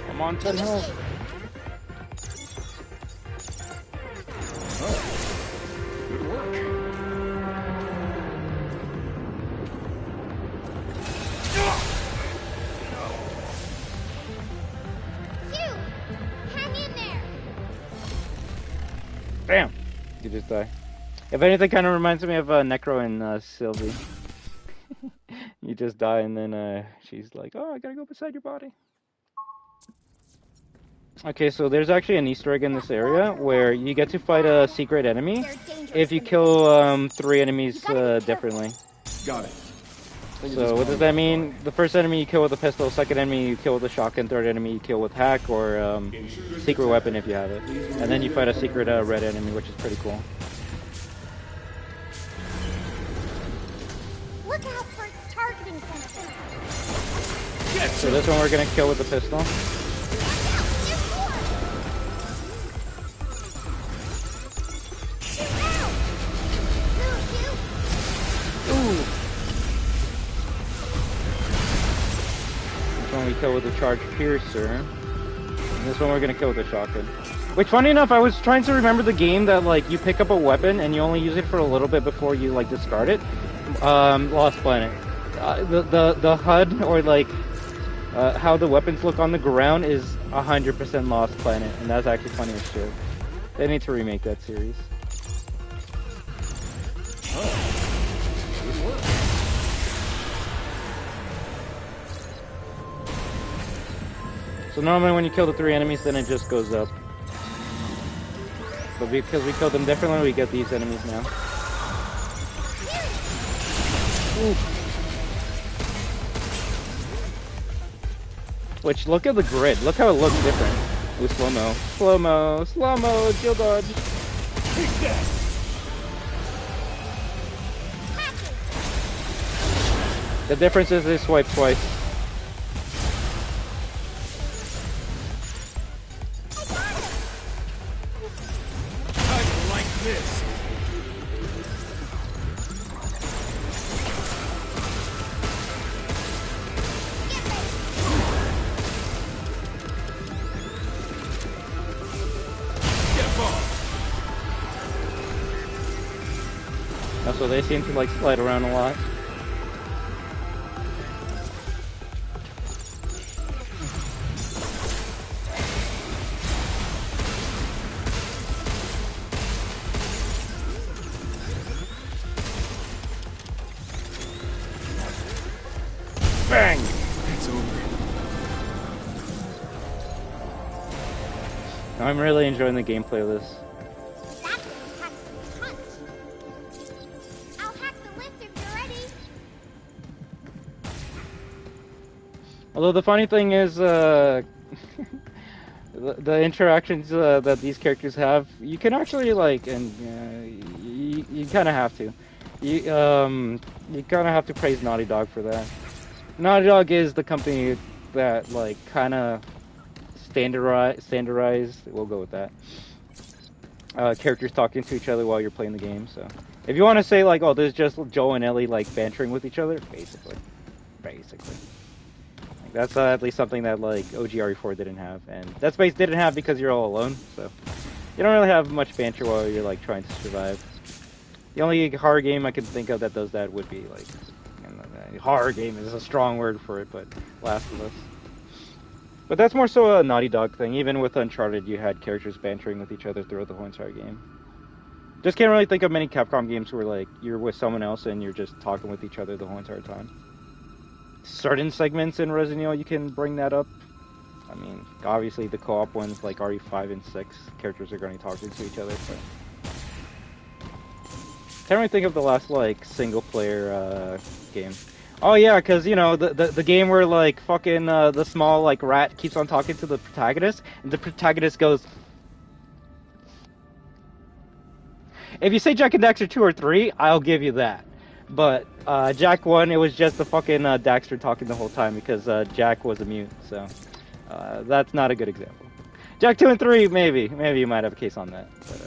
I'm on 10 health. Oh, good work. Phew! Hang in there! Bam! You just die. If anything, kind of reminds me of Necro and Sylvie. You just die, and then she's like, "Oh, I gotta go beside your body." Okay, so there's actually an Easter egg in this area where you get to fight a secret enemy if you kill 3 enemies differently. Got it. So what does that mean? The first enemy you kill with a pistol, second enemy you kill with a shotgun, third enemy you kill with hack or secret weapon if you have it. And then you fight a secret red enemy, which is pretty cool. Look out for its targeting sensor. So this one we're gonna kill with the pistol. We kill with the charge piercer. And this one we're gonna kill with the shotgun. Which, funny enough, I was trying to remember the game that like you pick up a weapon and you only use it for a little bit before you like discard it. Lost Planet. The HUD or like how the weapons look on the ground is 100% Lost Planet, and that's actually funny as shit. They need to remake that series. So normally when you kill the 3 enemies, then it just goes up. But because we killed them differently, we get these enemies now. Ooh. Which, look at the grid. Look how it looks different. Ooh, slow-mo. Slow-mo. Slow-mo. Shield dodge. Take that! The difference is they swipe twice. So they seem to like slide around a lot. Bang! It's over. I'm really enjoying the gameplay of this. Although the funny thing is, the interactions that these characters have, you can actually like, and you kind of have to. You kind of have to praise Naughty Dog for that. Naughty Dog is the company that like kind of standardized. We'll go with that. Characters talking to each other while you're playing the game. So if you want to say like, oh, there's just Joel and Ellie like bantering with each other, basically. That's at least something that like OG RE4 didn't have, and Dead Space didn't have because you're all alone, so you don't really have much banter while you're like trying to survive. The only horror game I can think of that does that would be like, horror game is a strong word for it, but Last of Us. But that's more so a Naughty Dog thing. Even with Uncharted, you had characters bantering with each other throughout the whole entire game. Just can't really think of many Capcom games where like you're with someone else and you're just talking with each other the whole entire time. Certain segments in Resident Evil, you can bring that up. I mean, obviously the co-op ones like RE5 and 6, characters are going to talk to each other, but can't really think of the last like single player game. Oh yeah, because you know the game where like fucking the small like rat keeps on talking to the protagonist, and the protagonist goes. If you say Jak and Daxter 2 or 3, I'll give you that. But Jak 1, it was just the fucking Daxter talking the whole time because Jak was a mute, so that's not a good example. Jak 2 and 3, maybe you might have a case on that. But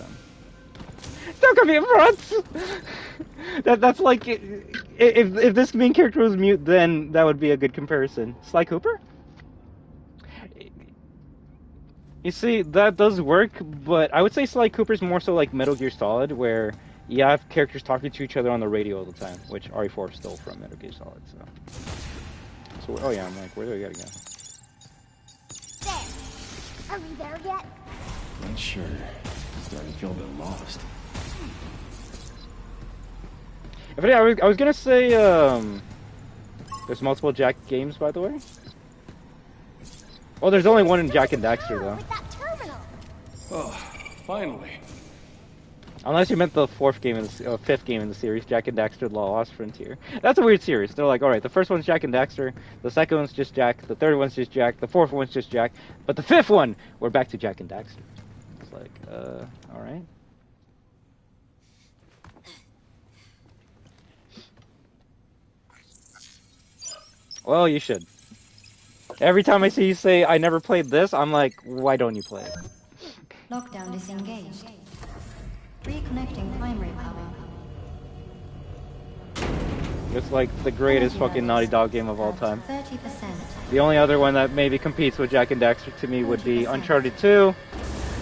don't come here, fronts. That's like if this main character was mute, then that would be a good comparison. Sly Cooper. You see, that does work, but I would say Sly Cooper's more so like Metal Gear Solid, where you have characters talking to each other on the radio all the time, which RE4 stole from Metal Gear Solid, so oh yeah, I'm like, where do I gotta go? There. Are we there yet? Not sure. I'm starting to feel a bit lost. I was gonna say, There's multiple Jack games, by the way. Well, there's only one in Jack and Daxter, though. With that terminal. Oh, finally. Unless you meant the fifth game in the series, Jack and Daxter: The Lost Frontier. That's a weird series. They're like, all right, the first one's Jack and Daxter, the second one's just Jack, the third one's just Jack, the fourth one's just Jack, but the fifth one, we're back to Jack and Daxter. It's like, all right. Well, you should. Every time I see you say, I never played this, I'm like, why don't you play it? Lockdown disengaged. Reconnecting primary power. It's like the greatest fucking Naughty Dog game of all time. 30%. The only other one that maybe competes with Jack and Daxter to me would be Uncharted 2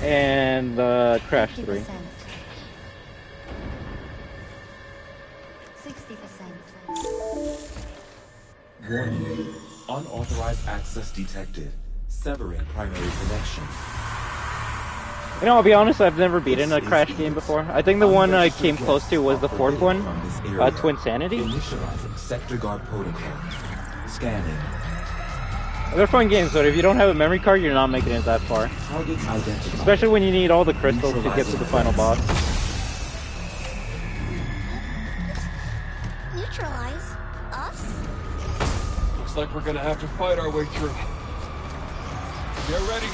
and Crash 3. 60%. Warning. Unauthorized access detected. Severing primary connection. You know, I'll be honest, I've never beaten a Crash game before. I think the one I came close to was the fourth one, Twin Sanity. Initializing sector guard protocol. Scanning. They're fun games, but if you don't have a memory card, you're not making it that far. Targets identified. Especially when you need all the crystals to get to the final boss. Neutralize us? Looks like we're gonna have to fight our way through. Get ready.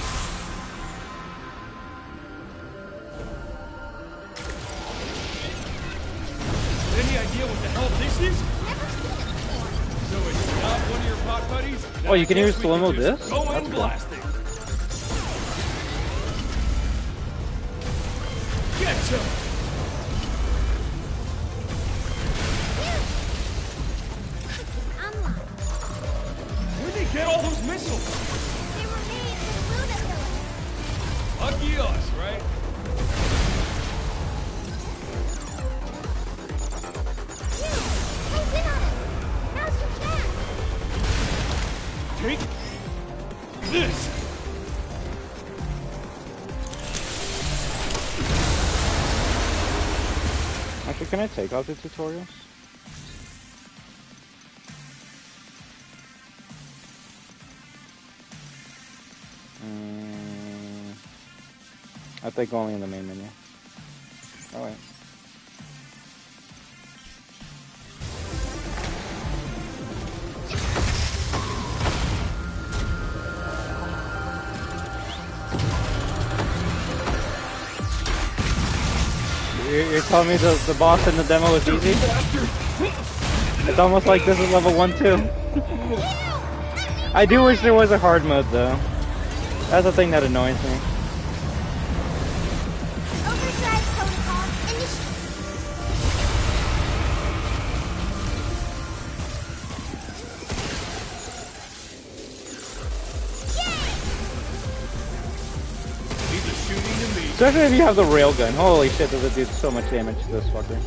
Any idea what the hell this is? Never seen it before. So it's not one of your pot buddies? Oh, you can Then I use guess we slow-mo just this? Go That's and cool. blast it. Get some. Unlocked. Where'd they get all those missiles? They were made with Luna pillars. Lucky us, right? Close in on it. Now's your chance. Take this. Actually, can I take out the tutorials? I think only in the main menu. Alright. You're telling me the boss in the demo is easy? It's almost like this is level 1 too. I do wish there was a hard mode though. That's the thing that annoys me. Overdrive protocol initiated. He's a shooting to me. Especially if you have the railgun. Holy shit, does it do so much damage to this fucker.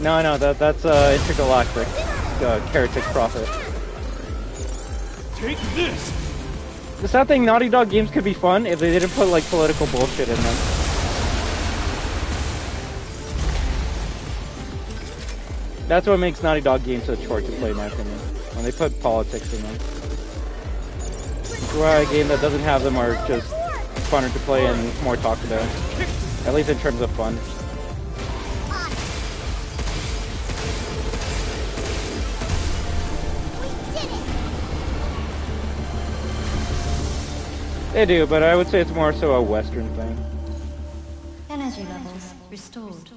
No, that's intergalactic. Heretic Prophet. Take this. The sad thing, Naughty Dog games could be fun if they didn't put like political bullshit in them. That's what makes Naughty Dog games a chore to play, in my opinion. When they put politics in them. Why a game that doesn't have them are just funner to play and more talked about. At least in terms of fun. They do, but I would say it's more so a Western thing. Energy levels restored.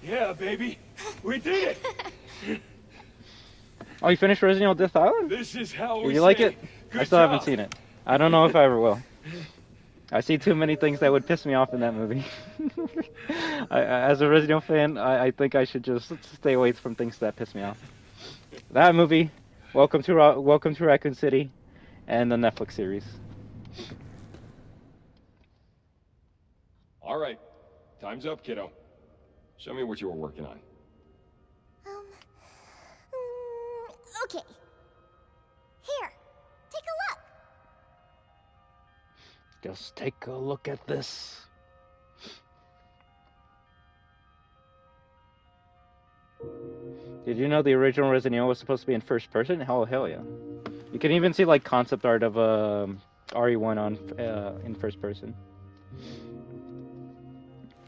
Yeah, baby. We did it. Oh, you finished Resident Evil Death Island? This is how Did we you like say it? good I still haven't job. seen it. I don't know if I ever will. I see too many things that would piss me off in that movie. As a Resident Evil fan, I think I should just stay away from things that piss me off. That movie, Welcome to Raccoon City, and the Netflix series. All right. Time's up, kiddo. Show me what you were working on. Okay. Here, take a look. Just take a look at this. Did you know the original Resident Evil was supposed to be in first person? Hell yeah. You can even see like concept art of RE1 on in first person.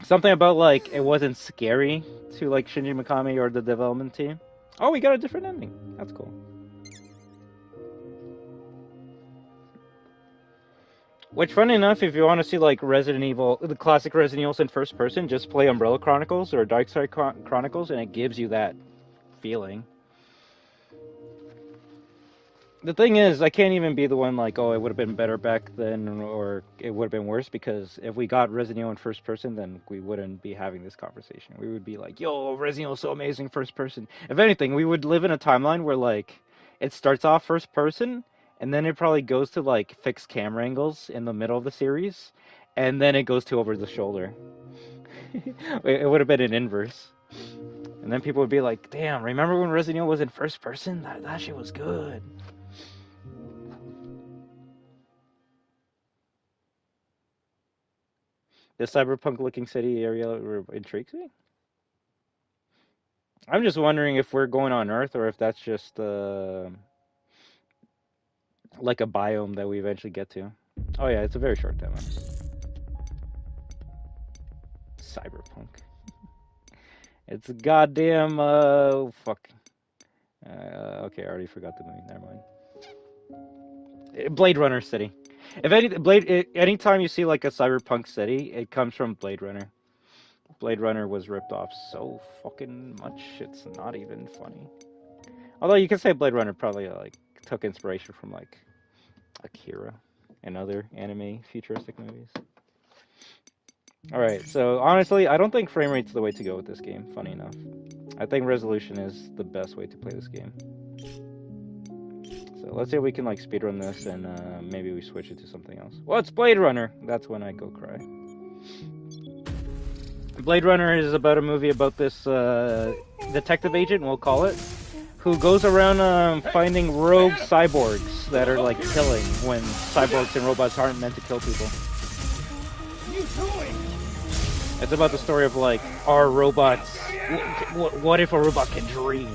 Something about like it wasn't scary to like Shinji Mikami or the development team. Oh, we got a different ending. That's cool. Which, funny enough, if you want to see like Resident Evil, the classic Resident Evils in first person, just play Umbrella Chronicles or Darkside Chronicles, and it gives you that feeling. The thing is, I can't even be the one like, oh, it would have been better back then, or it would have been worse, because if we got Resident Evil in first person, then we wouldn't be having this conversation. We would be like, yo, Resident Evil is so amazing first person. If anything, we would live in a timeline where like it starts off first person, and then it probably goes to like fixed camera angles in the middle of the series, and then it goes to over the shoulder. It would have been an inverse. And then people would be like, damn, remember when Resident Evil was in first person? That shit was good. The cyberpunk-looking city area intrigues me. I'm just wondering if we're going on Earth, or if that's just like a biome that we eventually get to. Oh yeah, it's a very short demo. Cyberpunk. It's a goddamn fuck. Okay, I already forgot the movie. Never mind. Blade Runner city. If anytime you see like a cyberpunk city, it comes from Blade Runner. Blade Runner was ripped off so fucking much, it's not even funny. Although you can say Blade Runner probably like took inspiration from like Akira and other anime futuristic movies. Alright, so honestly, I don't think frame rate's the way to go with this game, funny enough. I think resolution is the best way to play this game. So let's see if we can like speedrun this, and maybe we switch it to something else. Well, it's Blade Runner! That's when I go cry. Blade Runner is about a movie about this detective agent, we'll call it, who goes around finding rogue cyborgs that are like killing when cyborgs and robots aren't meant to kill people. What are you doing? It's about the story of like, are robots... What if a robot can dream?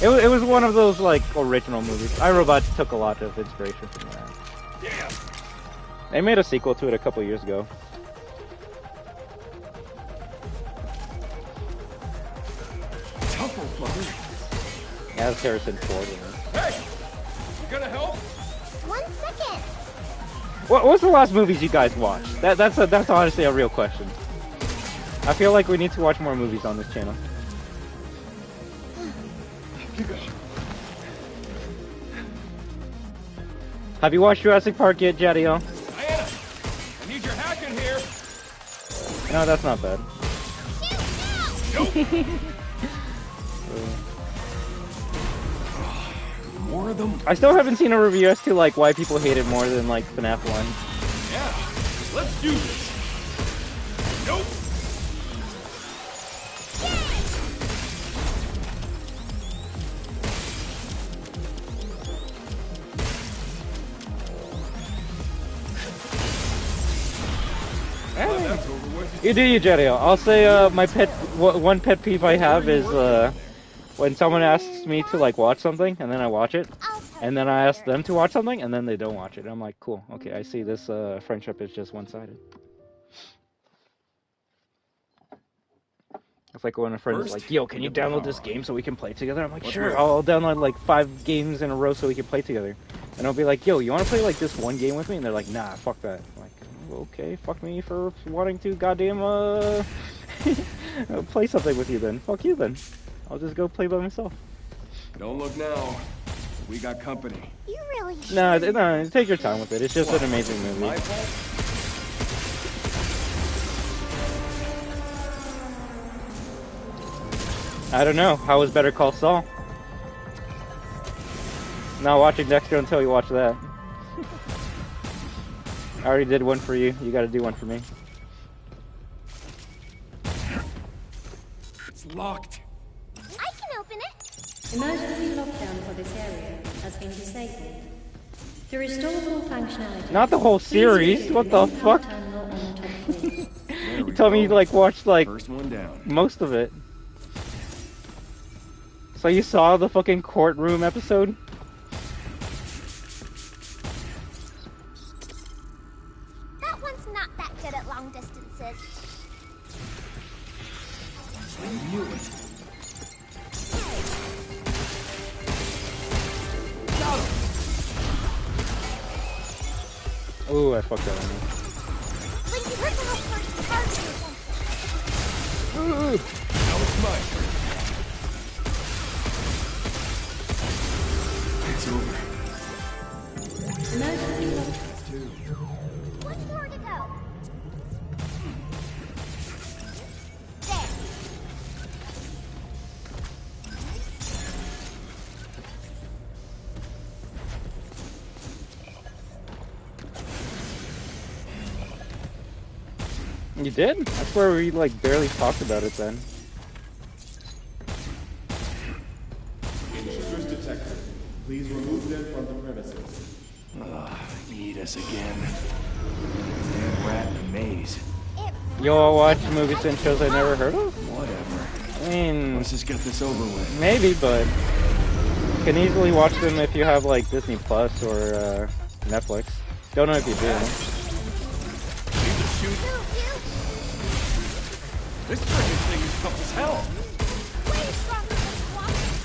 It was one of those like original movies. iRobot took a lot of inspiration from that. Damn. They made a sequel to it a couple years ago. Yeah, that's Harrison Ford. Hey! You gonna help? 1 second. What was the last movies you guys watched? That's honestly a real question. I feel like we need to watch more movies on this channel. Have you watched Jurassic Park yet, Jadiel? Diana, I need your hack in here. No, that's not bad. More of them? I still haven't seen a review as to like why people hate it more than like FNAF 1. Yeah, let's do this. Nope. You do you, Jadiel. I'll say my one pet peeve I have is when someone asks me to like watch something and then I watch it, and then I ask them to watch something and then they don't watch it. I'm like, cool, okay, I see this friendship is just one-sided. It's like when a friend is like, yo, can you download this game so we can play together? I'm like, sure, I'll download like 5 games in a row so we can play together. And I'll be like, yo, you want to play like this one game with me? And they're like, nah, fuck that. I'm like, okay, fuck me for wanting to goddamn play something with you then. Fuck you then. I'll just go play by myself. Don't look now. We got company. You really should. No, take your time with it. It's just an amazing movie. My fault? I don't know. How was Better Call Saul? Not watching Dexter until you watch that. I already did one for you. You gotta do one for me. It's locked. I can open it. Emergency lockdown for this area has been disabled. To restore full functionality... Not the whole series. What the fuck? You told me you like watched like First one down. most of it. So you saw the fucking courtroom episode? That one's not that good at long distances. I knew it. Got him. Ooh, I fucked that one. Like you heard the whole first part of the Ooh. Now it's my turn. It's over. Emergency lockdown. One more to go. There. You did? I swear we like barely talked about it then. Intruders detected. Please remove them from the premises. Eat us again. Damn rat in the maze. You all watch movies and shows I never heard of? Whatever. I mean, Let's just get this over with. maybe, but you can easily watch them if you have like Disney Plus or Netflix. Don't know if you do. Need to shoot. This friggin' thing is tough as hell. Way stronger than walking.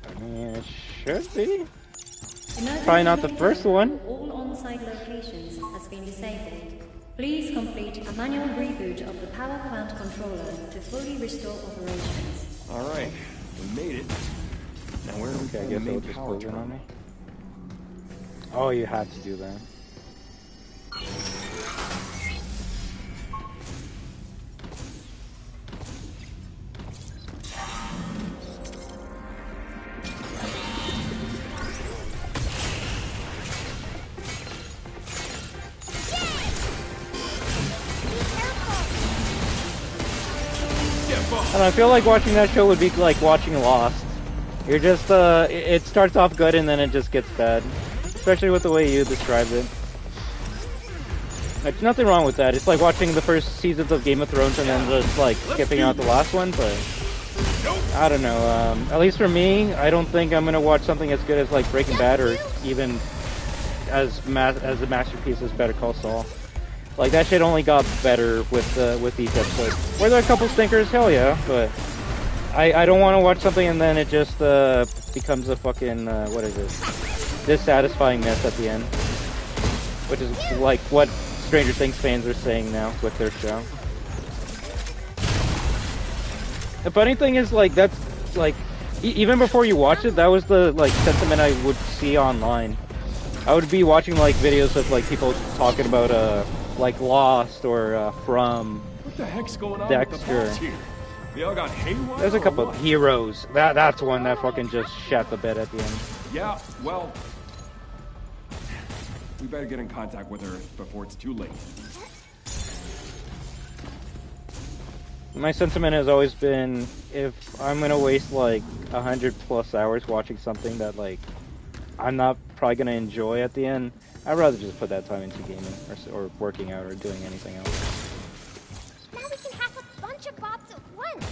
I mean, it should be. Emergency Probably not the lockdown first for one. all on-site locations has been disabled. Please complete a manual reboot of the power plant controller to fully restore operations. All right, we made it. Now where do we Okay, I find the guess it'll main just power close it on terminal? me. Oh, you had to do that. And I feel like watching that show would be like watching Lost. You're just, it starts off good and then it just gets bad. Especially with the way you described it. There's nothing wrong with that. It's like watching the first seasons of Game of Thrones and then just like skipping out the last one, but I don't know. At least for me, I don't think I'm gonna watch something as good as like Breaking Bad or even as a masterpiece as Better Call Saul. Like that shit only got better with each episode. Were there a couple stinkers? Hell yeah, but I don't want to watch something and then it just becomes a fucking what is it? Dissatisfying mess at the end, which is like what Stranger Things fans are saying now with their show. The funny thing is, like, that's like even before you watch it, that was the like sentiment I would see online. I would be watching like videos of like people talking about like Lost or From. What the heck's going on Dexter. with the boss here? They all got haywire. There's a or couple what? of Heroes. That's one that fucking just shat the bed at the end. Yeah, well, we better get in contact with her before it's too late. My sentiment has always been, if I'm gonna waste like 100+ hours watching something that like I'm not probably gonna enjoy at the end, I'd rather just put that time into gaming or working out or doing anything else. Now we can hack a bunch of bots at once.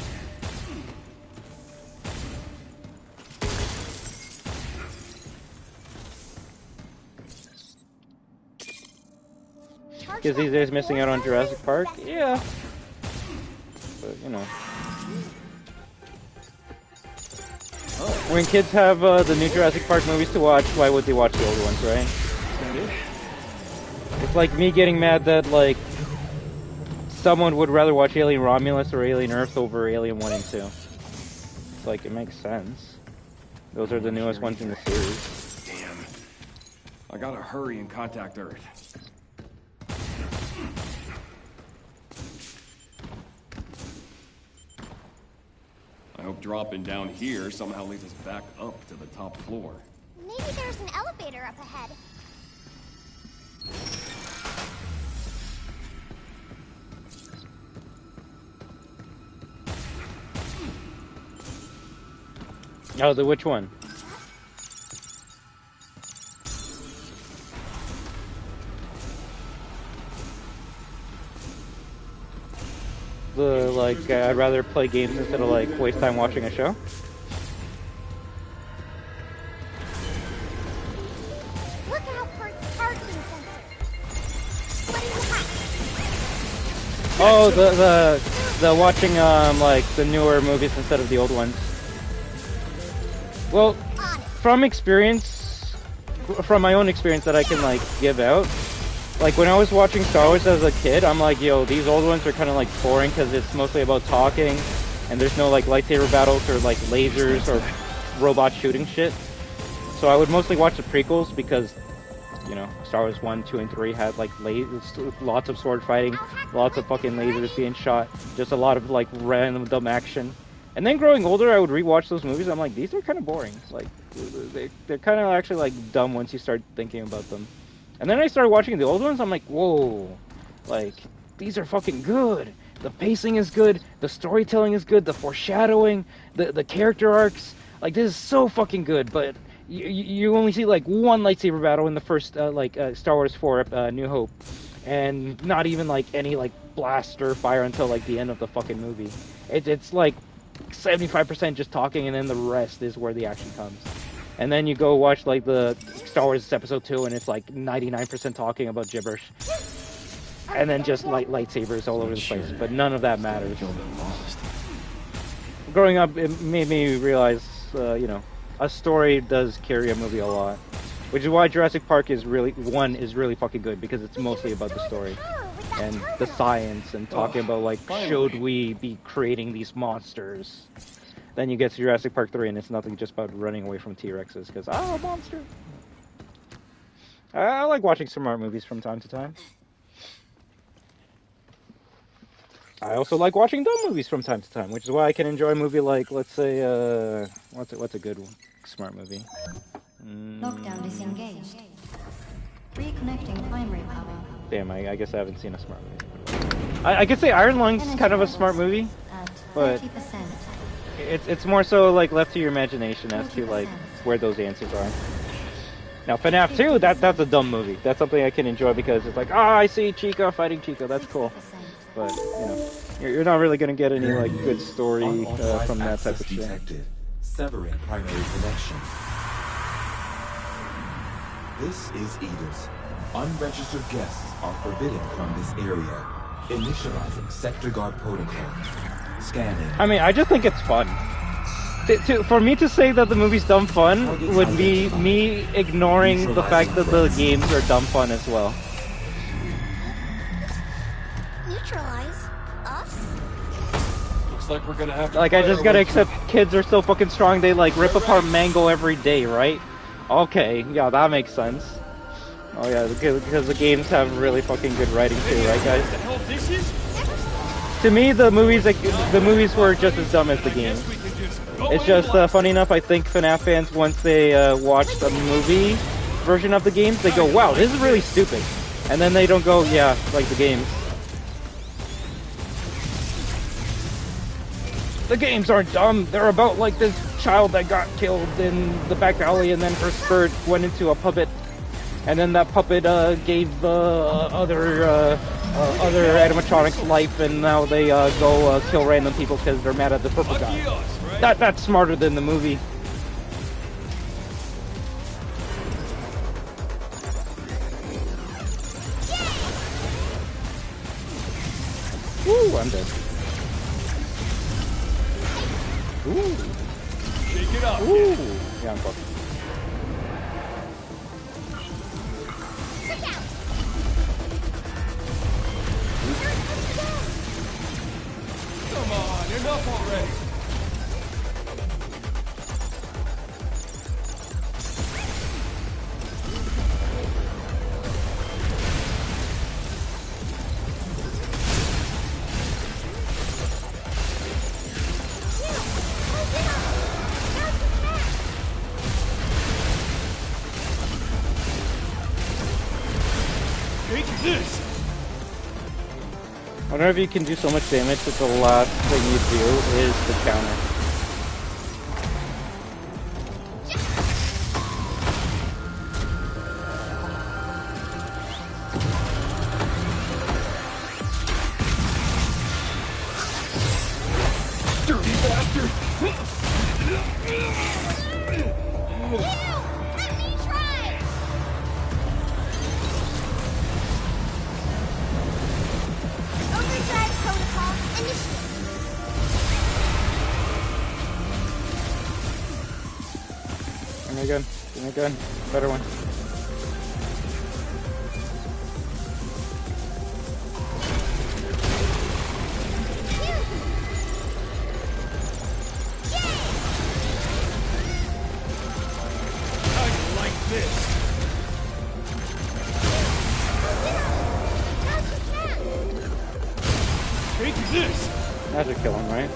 Because these days missing out on Jurassic Park? Yeah. But, you know. When kids have the new Jurassic Park movies to watch, why would they watch the old ones, right? It's like me getting mad that, like, someone would rather watch Alien Romulus or Alien Earth over Alien 1 and 2. It's like, it makes sense. Those are the newest ones in the series. Damn. I gotta hurry and contact Earth. dropping down here somehow leads us back up to the top floor. Maybe there's an elevator up ahead. Oh, which one? The, like, I'd rather play games instead of, like, waste time watching a show? Look out for its parking sensor. What do you have? Oh, the watching, like, the newer movies instead of the old ones. Well, from experience, from my own experience that I can, like, give out, like, when I was watching Star Wars as a kid, I'm like, yo, these old ones are kind of, like, boring because it's mostly about talking, and there's no, like, lightsaber battles or, like, lasers or robots shooting shit. So I would mostly watch the prequels because, you know, Star Wars 1, 2, and 3 had, like, lots of sword fighting, lots of fucking lasers being shot, just a lot of, like, random dumb action. And then growing older, I would rewatch those movies. I'm like, these are kind of boring. Like, they're kind of actually, like, dumb once you start thinking about them. And then I started watching the old ones. I'm like, whoa, like, these are fucking good. The pacing is good. The storytelling is good. The foreshadowing, the character arcs. Like, this is so fucking good. But you only see, like, one lightsaber battle in the first, Star Wars 4, New Hope. And not even, like, any, like, blaster fire until, like, the end of the fucking movie. It's like 75% just talking, and then the rest is where the action comes. And then you go watch, like, the Star Wars Episode 2, and it's like 99% talking about gibberish. And then just lightsabers all over the place. But none of that matters. Growing up, it made me realize, you know, a story does carry a movie a lot. Which is why Jurassic Park is really fucking good, because it's mostly about the story. And the science, and talking about, like, should we be creating these monsters? Then you get to Jurassic Park 3, and it's nothing just about running away from T-Rexes, because, oh, monster! I like watching smart movies from time to time. I also like watching dumb movies from time to time, which is why I can enjoy a movie like, let's say, what's a good smart movie? Lockdown disengaged. Reconnecting primary power. Damn, I guess I haven't seen a smart movie. I could say Iron Lung's kind of a smart movie, but it's more so, like, left to your imagination as to, like, where those answers are. Now, FNAF 2, that's a dumb movie. That's something I can enjoy because it's like, I see Chica fighting Chica, that's cool. But, you know, you're not really gonna get any, like, good story from that type of shit. Detected. Severing primary connection. This is Edith. Unregistered guests are forbidden from this area. Initializing sector guard protocol. Scanning. I mean, I just think it's fun. For me to say that the movie's dumb fun would be me ignoring the fact that the games are dumb fun as well. Neutralize us? Looks like we're gonna have to. Like, I just gotta accept kids are so fucking strong, they, like, rip apart Mango every day, right? Okay, yeah, that makes sense. Oh yeah, because the games have really fucking good writing too, right, guys? The hell this is? To me, the movies were just as dumb as the games. It's just funny enough. I think FNAF fans, once they watch the movie version of the games, they go, "Wow, this is really stupid," and then they don't go, "Yeah, like the games." The games aren't dumb. They're about, like, this child that got killed in the back alley, and then her spirit went into a puppet. And then that puppet gave other animatronics life, and now they go kill random people because they're mad at the purple guy. That's smarter than the movie. Woo, I'm dead. Ooh. Shake it up. Ooh. Yeah, I'm fucked. Come on, enough already. Take this! Whenever you can do so much damage that the last thing you do is the counter. Dirty bastard! Let me try! Overdrive protocol initiated. Give me a gun. Give me a gun. Better one. How you like this? Take this! That should kill him, right?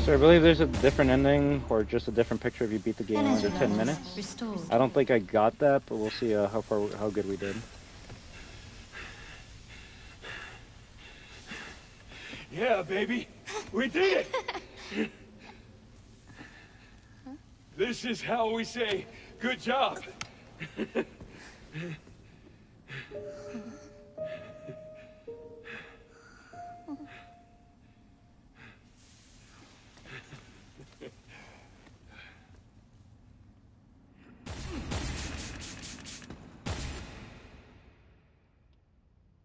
So I believe there's a different ending or just a different picture if you beat the game Energy under 10 levels minutes. restored. I don't think I got that, but we'll see how good we did. Yeah, baby! We did it! This is how we say, good job!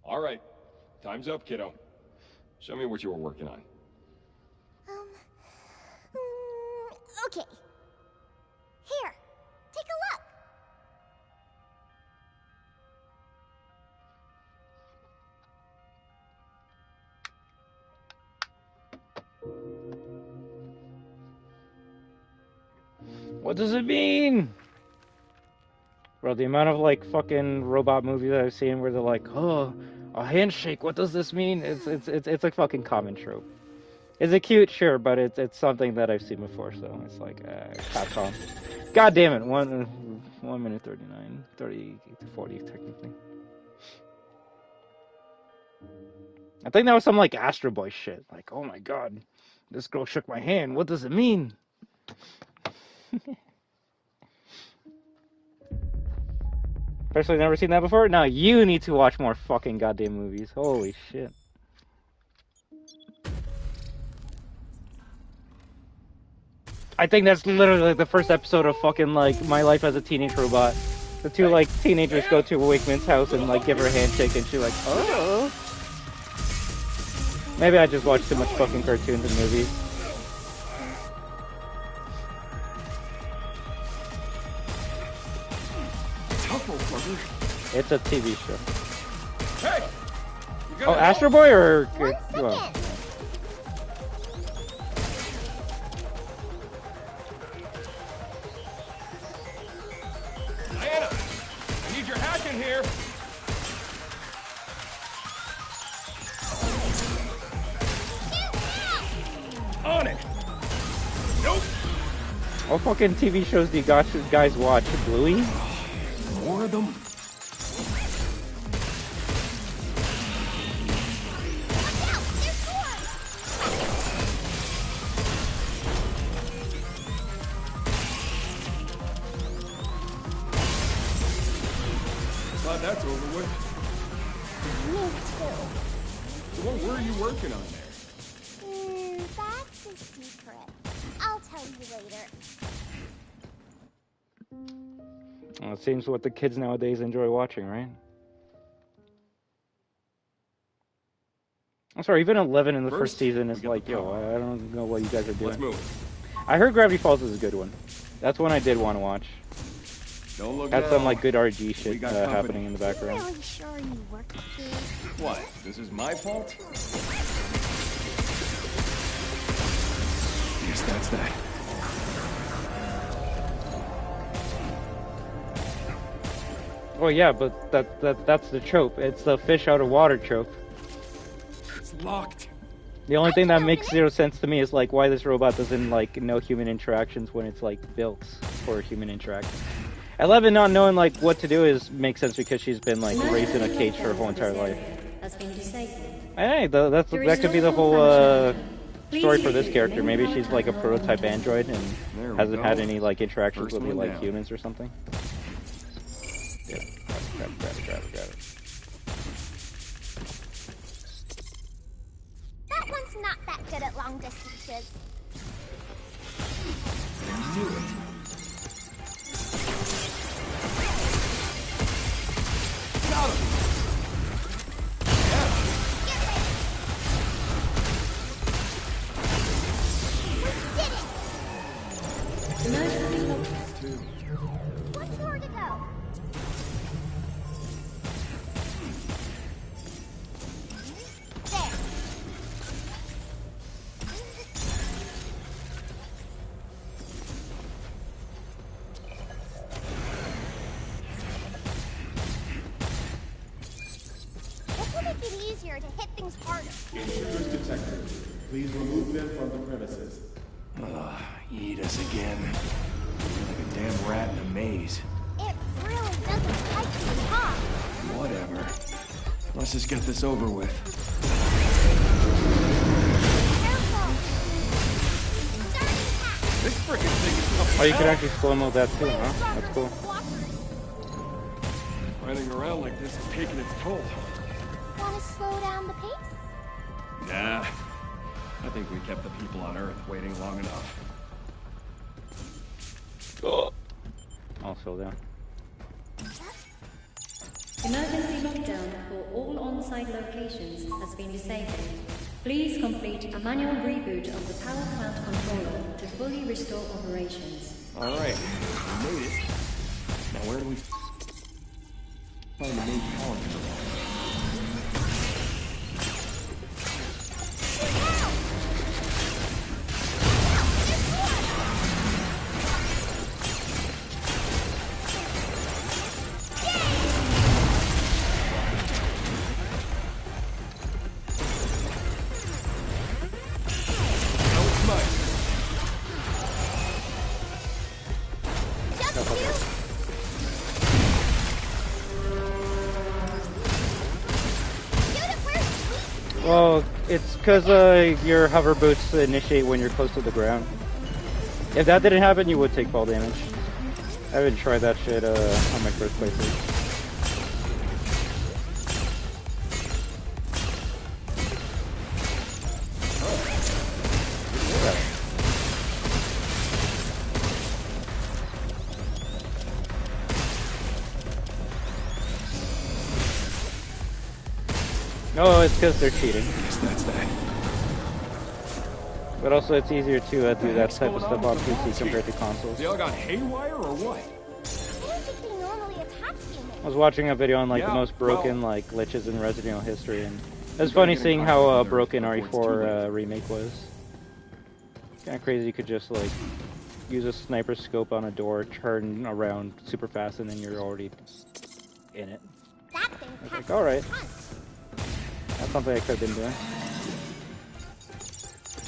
All right, time's up, kiddo. Show me what you were working on. Okay. Here, take a look. What does it mean? Bro, the amount of like fucking robot movies that I've seen where they're like, oh, a handshake, what does this mean? It's a fucking common trope. Is it cute? Sure, but it's something that I've seen before, so it's like CAPCOM. God damn it, 1 minute 39, 30 to 40 technically. I think that was some like Astro Boy shit. Like, oh my god, this girl shook my hand. What does it mean? Personally, never seen that before. Now you need to watch more fucking goddamn movies. Holy shit. I think that's literally like the first episode of fucking like My Life as a Teenage Robot. The two like teenagers go to Wakeman's house and like give her a handshake and she's like, oh. Maybe I just watch too much fucking cartoons and movies. It's a TV show. Hey! You Oh, got Astro Boy or One well, second. Diana! I need your hack in here! On it! Nope! what fucking TV shows do you guys watch? Bluey? More of them? Watch out! There's swords! Glad that's over with. Me too. So what were you working on there? That's a secret. I'll tell you later. Well, it seems what the kids nowadays enjoy watching, right? I'm sorry, even 11 in the first season is we got like, the yo, power. I don't know what you guys are Let's doing. move. I heard Gravity Falls is a good one. That's one I did want to watch. Don't look Had now. some like good RG We shit got company. happening in the I'm background. really sure you work here. What? This is my fault? Yes, that's that. Well, yeah, but that's the trope. It's the fish out of water trope. It's locked. The only thing that makes zero sense to me is like why this robot doesn't like know human interactions when it's like built for human interaction. 11 not knowing like what to do makes sense because she's been like raised in a cage for her whole entire life. Hey, that could be the whole story for this character. Maybe she's like a prototype android and hasn't had any like interactions with like humans or something. Yeah, grab it. That one's not that good at long distances. I knew it. Got him! Yeah. We did it! One more to go. There. This will make it easier to hit things harder. Intruders detected. Please remove them from the premises. Eat us again. You're like a damn rat in a maze. It really doesn't like you, huh? Whatever. Let's just get this over with. Careful! Starting attack! This frickin' thing is tough. Oh, you could actually slow-mo that too, huh? That's cool. Running around like this is taking its toll. Want to slow down the pace? Nah. I think we kept the people on Earth waiting long enough. I'll slow down. Emergency lockdown for all on-site locations has been disabled. Please complete a manual reboot of the power plant controller to fully restore operations. Alright, we made it. Now where do we find the main power controller? Well, it's because your hover boots initiate when you're close to the ground. If that didn't happen, you would take fall damage. I haven't tried that shit on my first playthrough. No, it's because they're cheating. Guess that's that. But also, it's easier to do that type of stuff on PC compared to consoles. They all got haywire or what? I don't think they normally attack humans. I was watching a video on like the most broken like glitches in Resident Evil history, and it was funny seeing how broken RE4 remake was. Kind of crazy. You could just like use a sniper scope on a door, turn around super fast, and then you're already in it. That thing I was packs like, all right, a punch. that's something I could have been doing.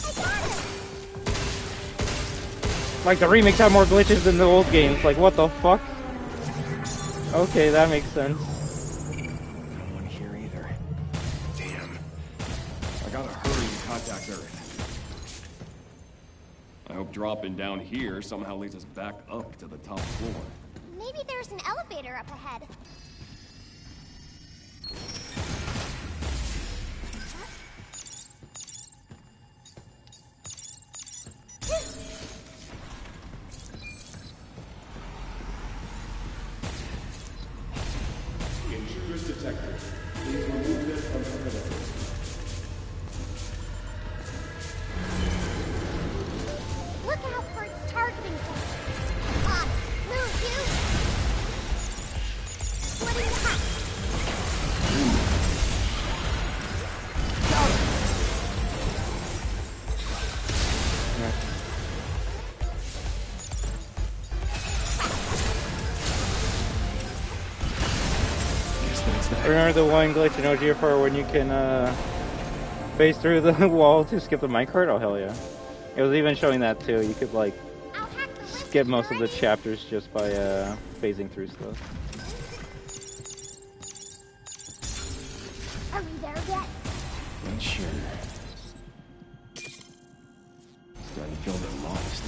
I got it. Like the remakes have more glitches than the old games. Like what the fuck? Okay, that makes sense. No one here either. Damn. I gotta hurry to contact Earth. I hope dropping down here somehow leads us back up to the top floor. Maybe there's an elevator up ahead. Intruders detected. Please remove them from the premises. Look out for its targeting zone. On, move you. Splitting the hatch. Remember the one glitch in OGFR when you can phase through the wall to skip the minecart? Oh hell yeah. It was even showing that too. You could like skip most of the chapters just by phasing through stuff. Are we there yet? Not sure. Starting to feel a bit lost.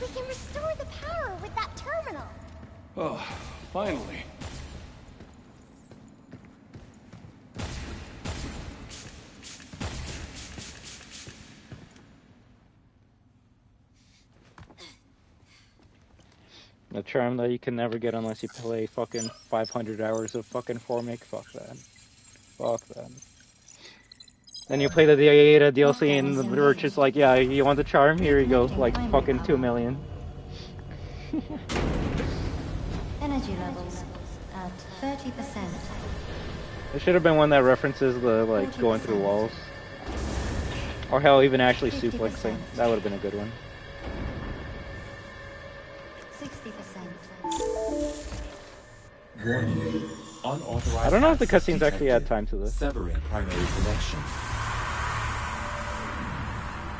We can restore the power with that terminal. Oh, finally. A charm that you can never get unless you play fucking 500 hours of fucking Formic. Fuck that. Fuck that. Then you play the Data DLC and the merchant's like, yeah, you want the charm? Here you go. Like fucking 2 million. Energy levels at 30%. There should have been one that references the, like, going through walls. Or hell, even actually suplexing. That would have been a good one. 60%. Warning. Unauthorized I don't know if the access cutscenes actually add detected. time to this. Severing primary connection.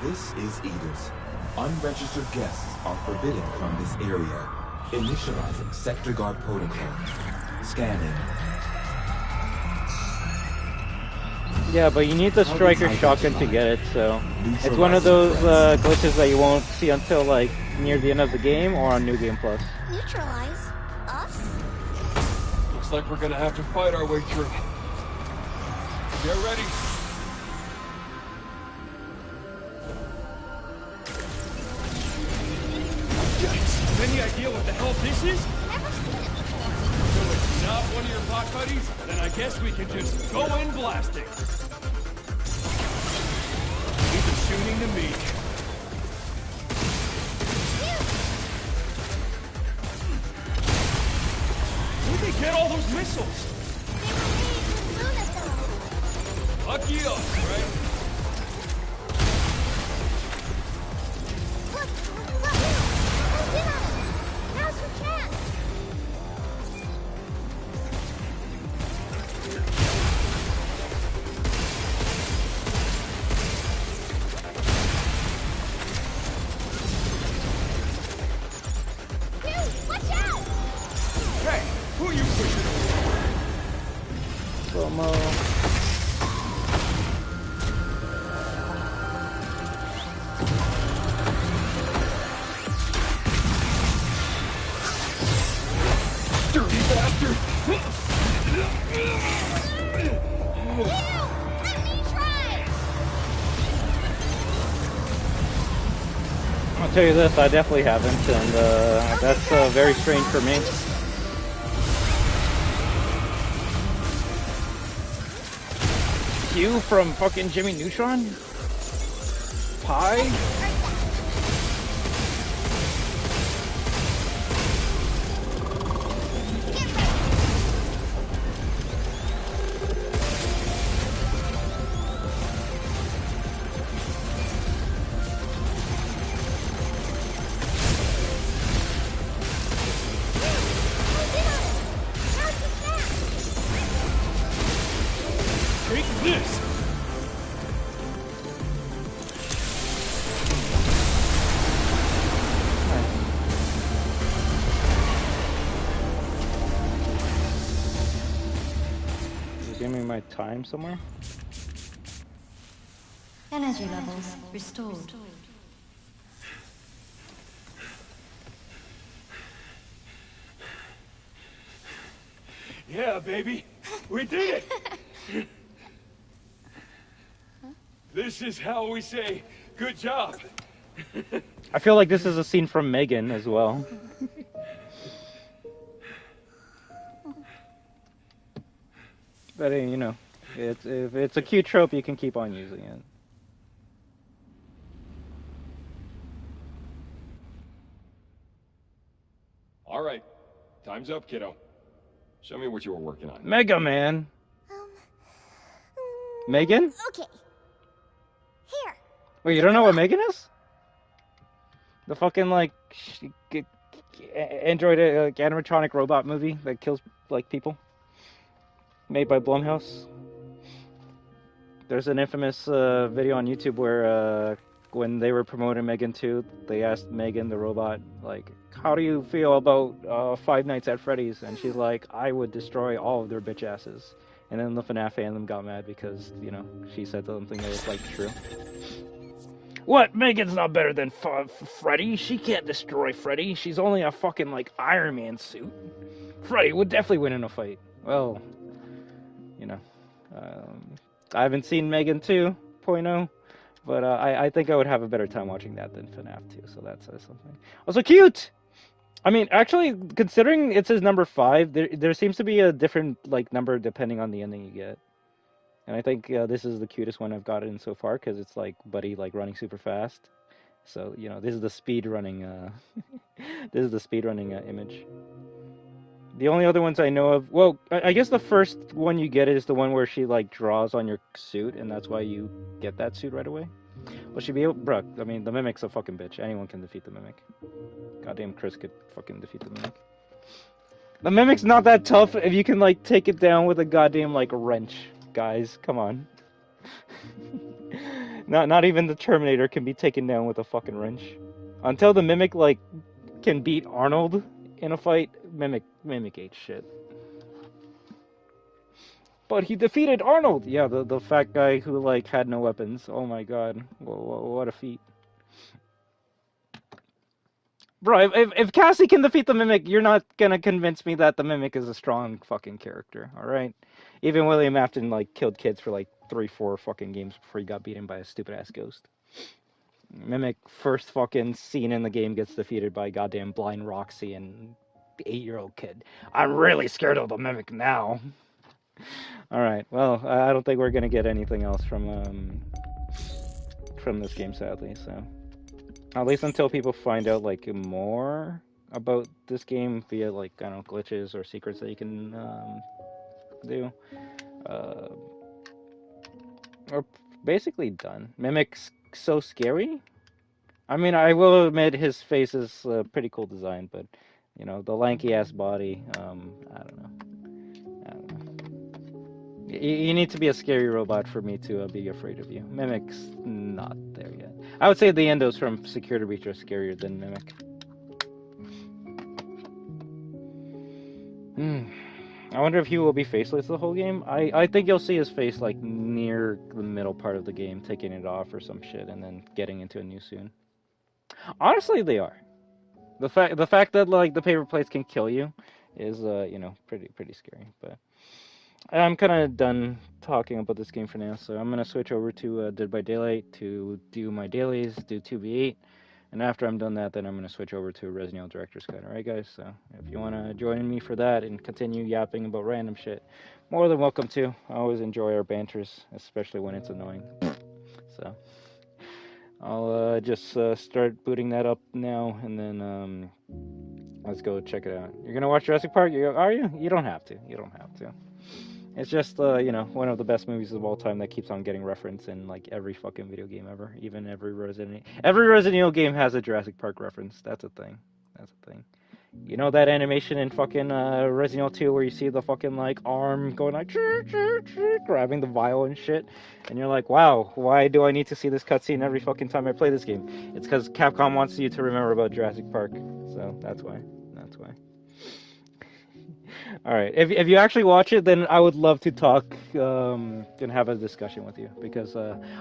This is Edith. Unregistered guests are forbidden from this area. Initializing sector guard protocol. Scanning. Yeah, but you need the striker shotgun to get it, so it's one of those glitches that you won't see until like near the end of the game or on New Game Plus. Neutralize us? Looks like we're gonna have to fight our way through. Get ready. Yikes. Any idea what the hell this is? Never seen it before. So it's not one of your pot buddies? Then I guess we can just go in blasting. Leave the shooting to me. Where'd they get all those missiles? They were made with Luna cells. Lucky us, right? Look! Close in on it! Now's your chance! Dude, watch out! Hey, who are you pushing? Slow-mo. Dirty bastard! Let me try! I'll tell you this, I definitely haven't, and that's very strange for me. Q from fucking Jimmy Neutron? Pie? Take this! Give me my time somewhere? Energy levels restored. Yeah, baby. We did it! This is how we say, good job. I feel like this is a scene from Megan as well. But you know, if it's a cute trope, you can keep on using it. All right. Time's up, kiddo. Show me what you were working on. Mega Man. Megan? Okay. Here. Wait, you don't know what Megan is? The fucking like Android like animatronic robot movie that kills like people, made by Blumhouse. There's an infamous video on YouTube where when they were promoting Megan 2, they asked Megan the robot, like, how do you feel about Five Nights at Freddy's? And she's like, I would destroy all of their bitch asses. And then the FNAF fandom got mad because, you know, she said something that was, like, true. What? Megan's not better than Freddy? She can't destroy Freddy. She's only a fucking, like, Iron Man suit. Freddy would definitely win in a fight. Well, you know, I haven't seen Megan 2.0, but I think I would have a better time watching that than FNAF 2, so that says something. Also cute! I mean, actually, considering it says number 5, there seems to be a different, like, number depending on the ending you get. And I think this is the cutest one I've gotten so far, because it's, like, Buddy, like, running super fast. So, you know, this is the speed running, this is the speed running image. The only other ones I know of, well, I guess the first one you get is the one where she, like, draws on your suit, and that's why you get that suit right away. Will she be able, bruh, I mean, the Mimic's a fucking bitch. Anyone can defeat the Mimic. Goddamn Chris could fucking defeat the Mimic. The Mimic's not that tough if you can, like, take it down with a goddamn, like, wrench. Guys, come on. Not even the Terminator can be taken down with a fucking wrench. Until the Mimic, like, can beat Arnold in a fight, Mimic ate shit. But he defeated Arnold! Yeah, the fat guy who, like, had no weapons. Oh my god. What a feat. Bro, if Cassie can defeat the Mimic, you're not gonna convince me that the Mimic is a strong fucking character, alright? Even William Afton, like, killed kids for, like, 3-4 fucking games before he got beaten by a stupid-ass ghost. Mimic first fucking scene in the game gets defeated by goddamn blind Roxy and the 8-year-old kid. I'm really scared of the Mimic now. Alright, well, I don't think we're gonna get anything else from this game, sadly, so... At least until people find out, like, more about this game via, like, I don't know, glitches or secrets that you can, do. We're basically done. Mimic's so scary. I mean, I will admit his face is a pretty cool design, but, you know, the lanky-ass body, I don't know. You need to be a scary robot for me to be afraid of you. Mimic's not there yet. I would say the Endos from Security Breach are scarier than Mimic. I wonder if he will be faceless the whole game. I think you'll see his face, like, near the middle part of the game, taking it off or some shit, and then getting into a new suit. Honestly, they are. The fact that, like, the paper plates can kill you is, you know, pretty scary, but... I'm kind of done talking about this game for now, so I'm going to switch over to Dead by Daylight to do my dailies, do 2v8, and after I'm done that, then I'm going to switch over to Resident Evil Director's Cut, alright guys? So, if you want to join me for that and continue yapping about random shit, more than welcome to. I always enjoy our banters, especially when it's annoying. So, I'll just start booting that up now, and then let's go check it out. You're going to watch Jurassic Park? Are you? You don't have to. You don't have to. It's just, you know, one of the best movies of all time that keeps on getting referenced in, like, every fucking video game ever. Even every Resident Evil game has a Jurassic Park reference. That's a thing. That's a thing. You know that animation in fucking Resident Evil 2 where you see the fucking, like, arm going like, grabbing the vial and shit? And you're like, wow, why do I need to see this cutscene every fucking time I play this game? It's because Capcom wants you to remember about Jurassic Park. So, that's why. That's why. Alright, if you actually watch it, then I would love to talk and have a discussion with you. Because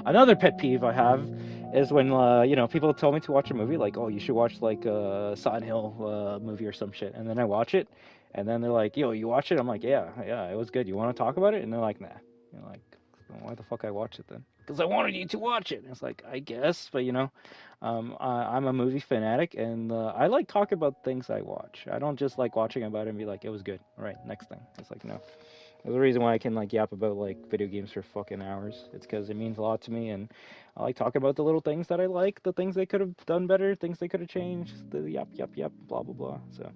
another pet peeve I have is when, you know, people tell me to watch a movie, like, oh, you should watch, like, a Silent Hill movie or some shit. And then I watch it, and then they're like, yo, you watch it? I'm like, yeah, it was good. You want to talk about it? And they're like, nah. You're like, why the fuck I watch it then? Because I wanted you to watch it. And it's like, I guess, but, you know, I'm a movie fanatic, and I like talking about things I watch. I don't just like watching about it and be like, it was good. All right, next thing. It's like, no. There's a reason why I can, like, yap about, like, video games for fucking hours. It's because it means a lot to me, and I like talking about the little things that I like, the things they could have done better, things they could have changed, the yap, blah, blah, blah. So,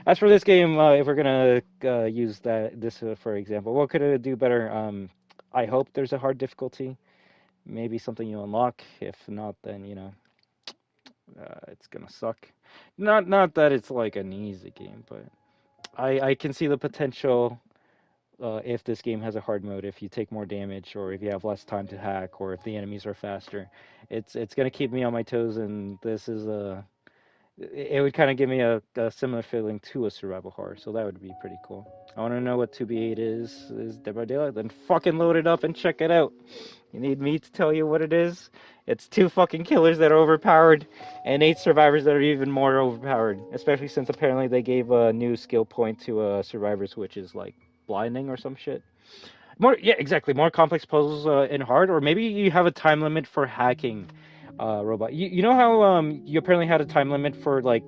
as for this game, if we're going to use this for example, what could it do better? I hope there's a hard difficulty. Maybe something you unlock. If not, then, you know, it's gonna suck. Not that it's like an easy game, but I can see the potential if this game has a hard mode, if you take more damage, or if you have less time to hack, or if the enemies are faster. It's gonna keep me on my toes, and this is it would kind of give me a similar feeling to a survival horror, so that would be pretty cool. I want to know what 2B8 is Dead by Daylight, then fucking load it up and check it out. You need me to tell you what it is? It's 2 fucking killers that are overpowered, and 8 survivors that are even more overpowered, especially since apparently they gave a new skill point to survivors, which is like blinding or some shit. Yeah, exactly. More complex puzzles in hard, or maybe you have a time limit for hacking robot. You know how you apparently had a time limit for like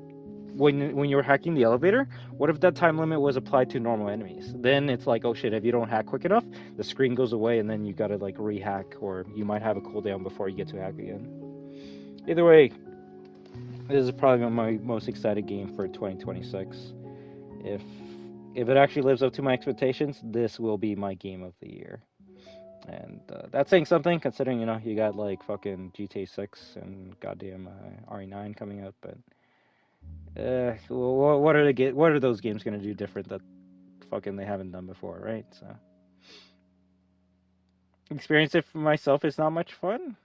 when you were hacking the elevator? What if that time limit was applied to normal enemies? Then it's like, oh shit, if you don't hack quick enough, the screen goes away, and then you gotta like re-hack, or you might have a cooldown before you get to hack again. Either way, this is probably my most excited game for 2026. If it actually lives up to my expectations, this will be my game of the year. And that's saying something, considering, you know, you got like fucking GTA 6 and goddamn RE9 coming out, but what are those games gonna do different that fucking they haven't done before, right? So experience it for myself is not much fun.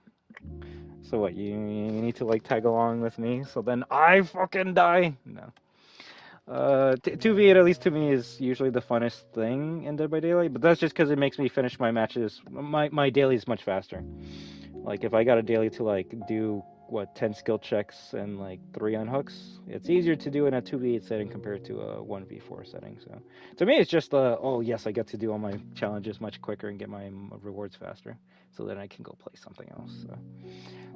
So what, you need to like tag along with me so then I fucking die? No. 2v8, at least to me, is usually the funnest thing in Dead by Daylight, but that's just because it makes me finish my matches, my dailies much faster. Like, if I got a daily to, like, do, 10 skill checks and, like, 3 unhooks, it's easier to do in a 2v8 setting compared to a 1v4 setting, so. To me, it's just, oh, yes, I get to do all my challenges much quicker and get my rewards faster, so then I can go play something else, so.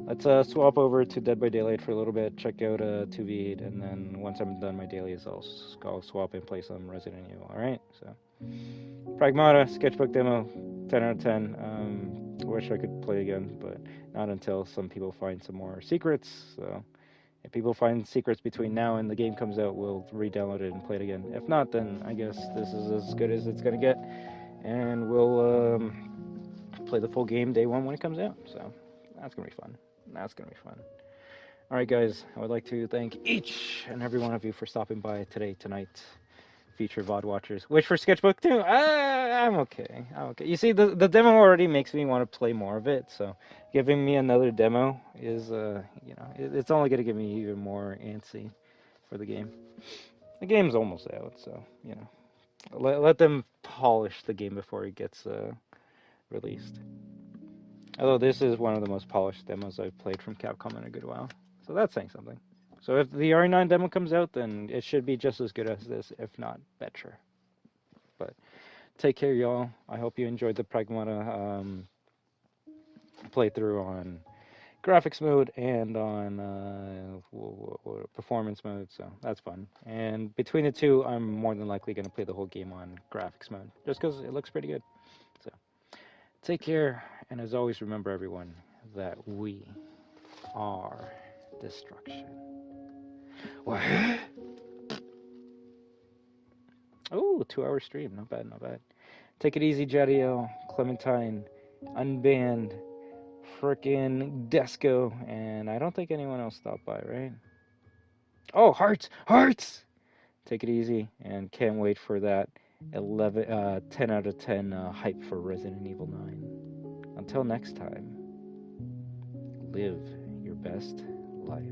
Let's swap over to Dead by Daylight for a little bit, check out 2v8, and then once I'm done my dailies, I'll swap and play some Resident Evil, alright? So, Pragmata, Sketchbook demo, 10 out of 10. I wish I could play again, but not until some people find some more secrets, so if people find secrets between now and the game comes out, we'll re-download it and play it again. If not, then I guess this is as good as it's gonna get, and we'll play the full game day one when it comes out, so that's gonna be fun. That's gonna be fun. Alright guys, I would like to thank each and every one of you for stopping by today, tonight. Future VOD watchers. Wish for Sketchbook too? I'm okay. You see, the demo already makes me want to play more of it, so giving me another demo is, you know, it's only gonna get me even more antsy for the game. The game's almost out, so, you know. Let them polish the game before it gets, released. Although this is one of the most polished demos I've played from Capcom in a good while. So that's saying something. So if the RE9 demo comes out, then it should be just as good as this, if not better. But take care, y'all. I hope you enjoyed the Pragmata playthrough on graphics mode and on performance mode, so that's fun. And between the two, I'm more than likely going to play the whole game on graphics mode, just because it looks pretty good. So take care, and as always, remember, everyone, that we are destruction. What? Oh, 2-hour stream. Not bad, not bad. Take it easy, Jadiel, Clementine, Unbanned, frickin' Desco, and I don't think anyone else stopped by, right? Oh, Hearts! Hearts! Take it easy, and can't wait for that 10 out of 10 hype for Resident Evil 9. Until next time, live your best life.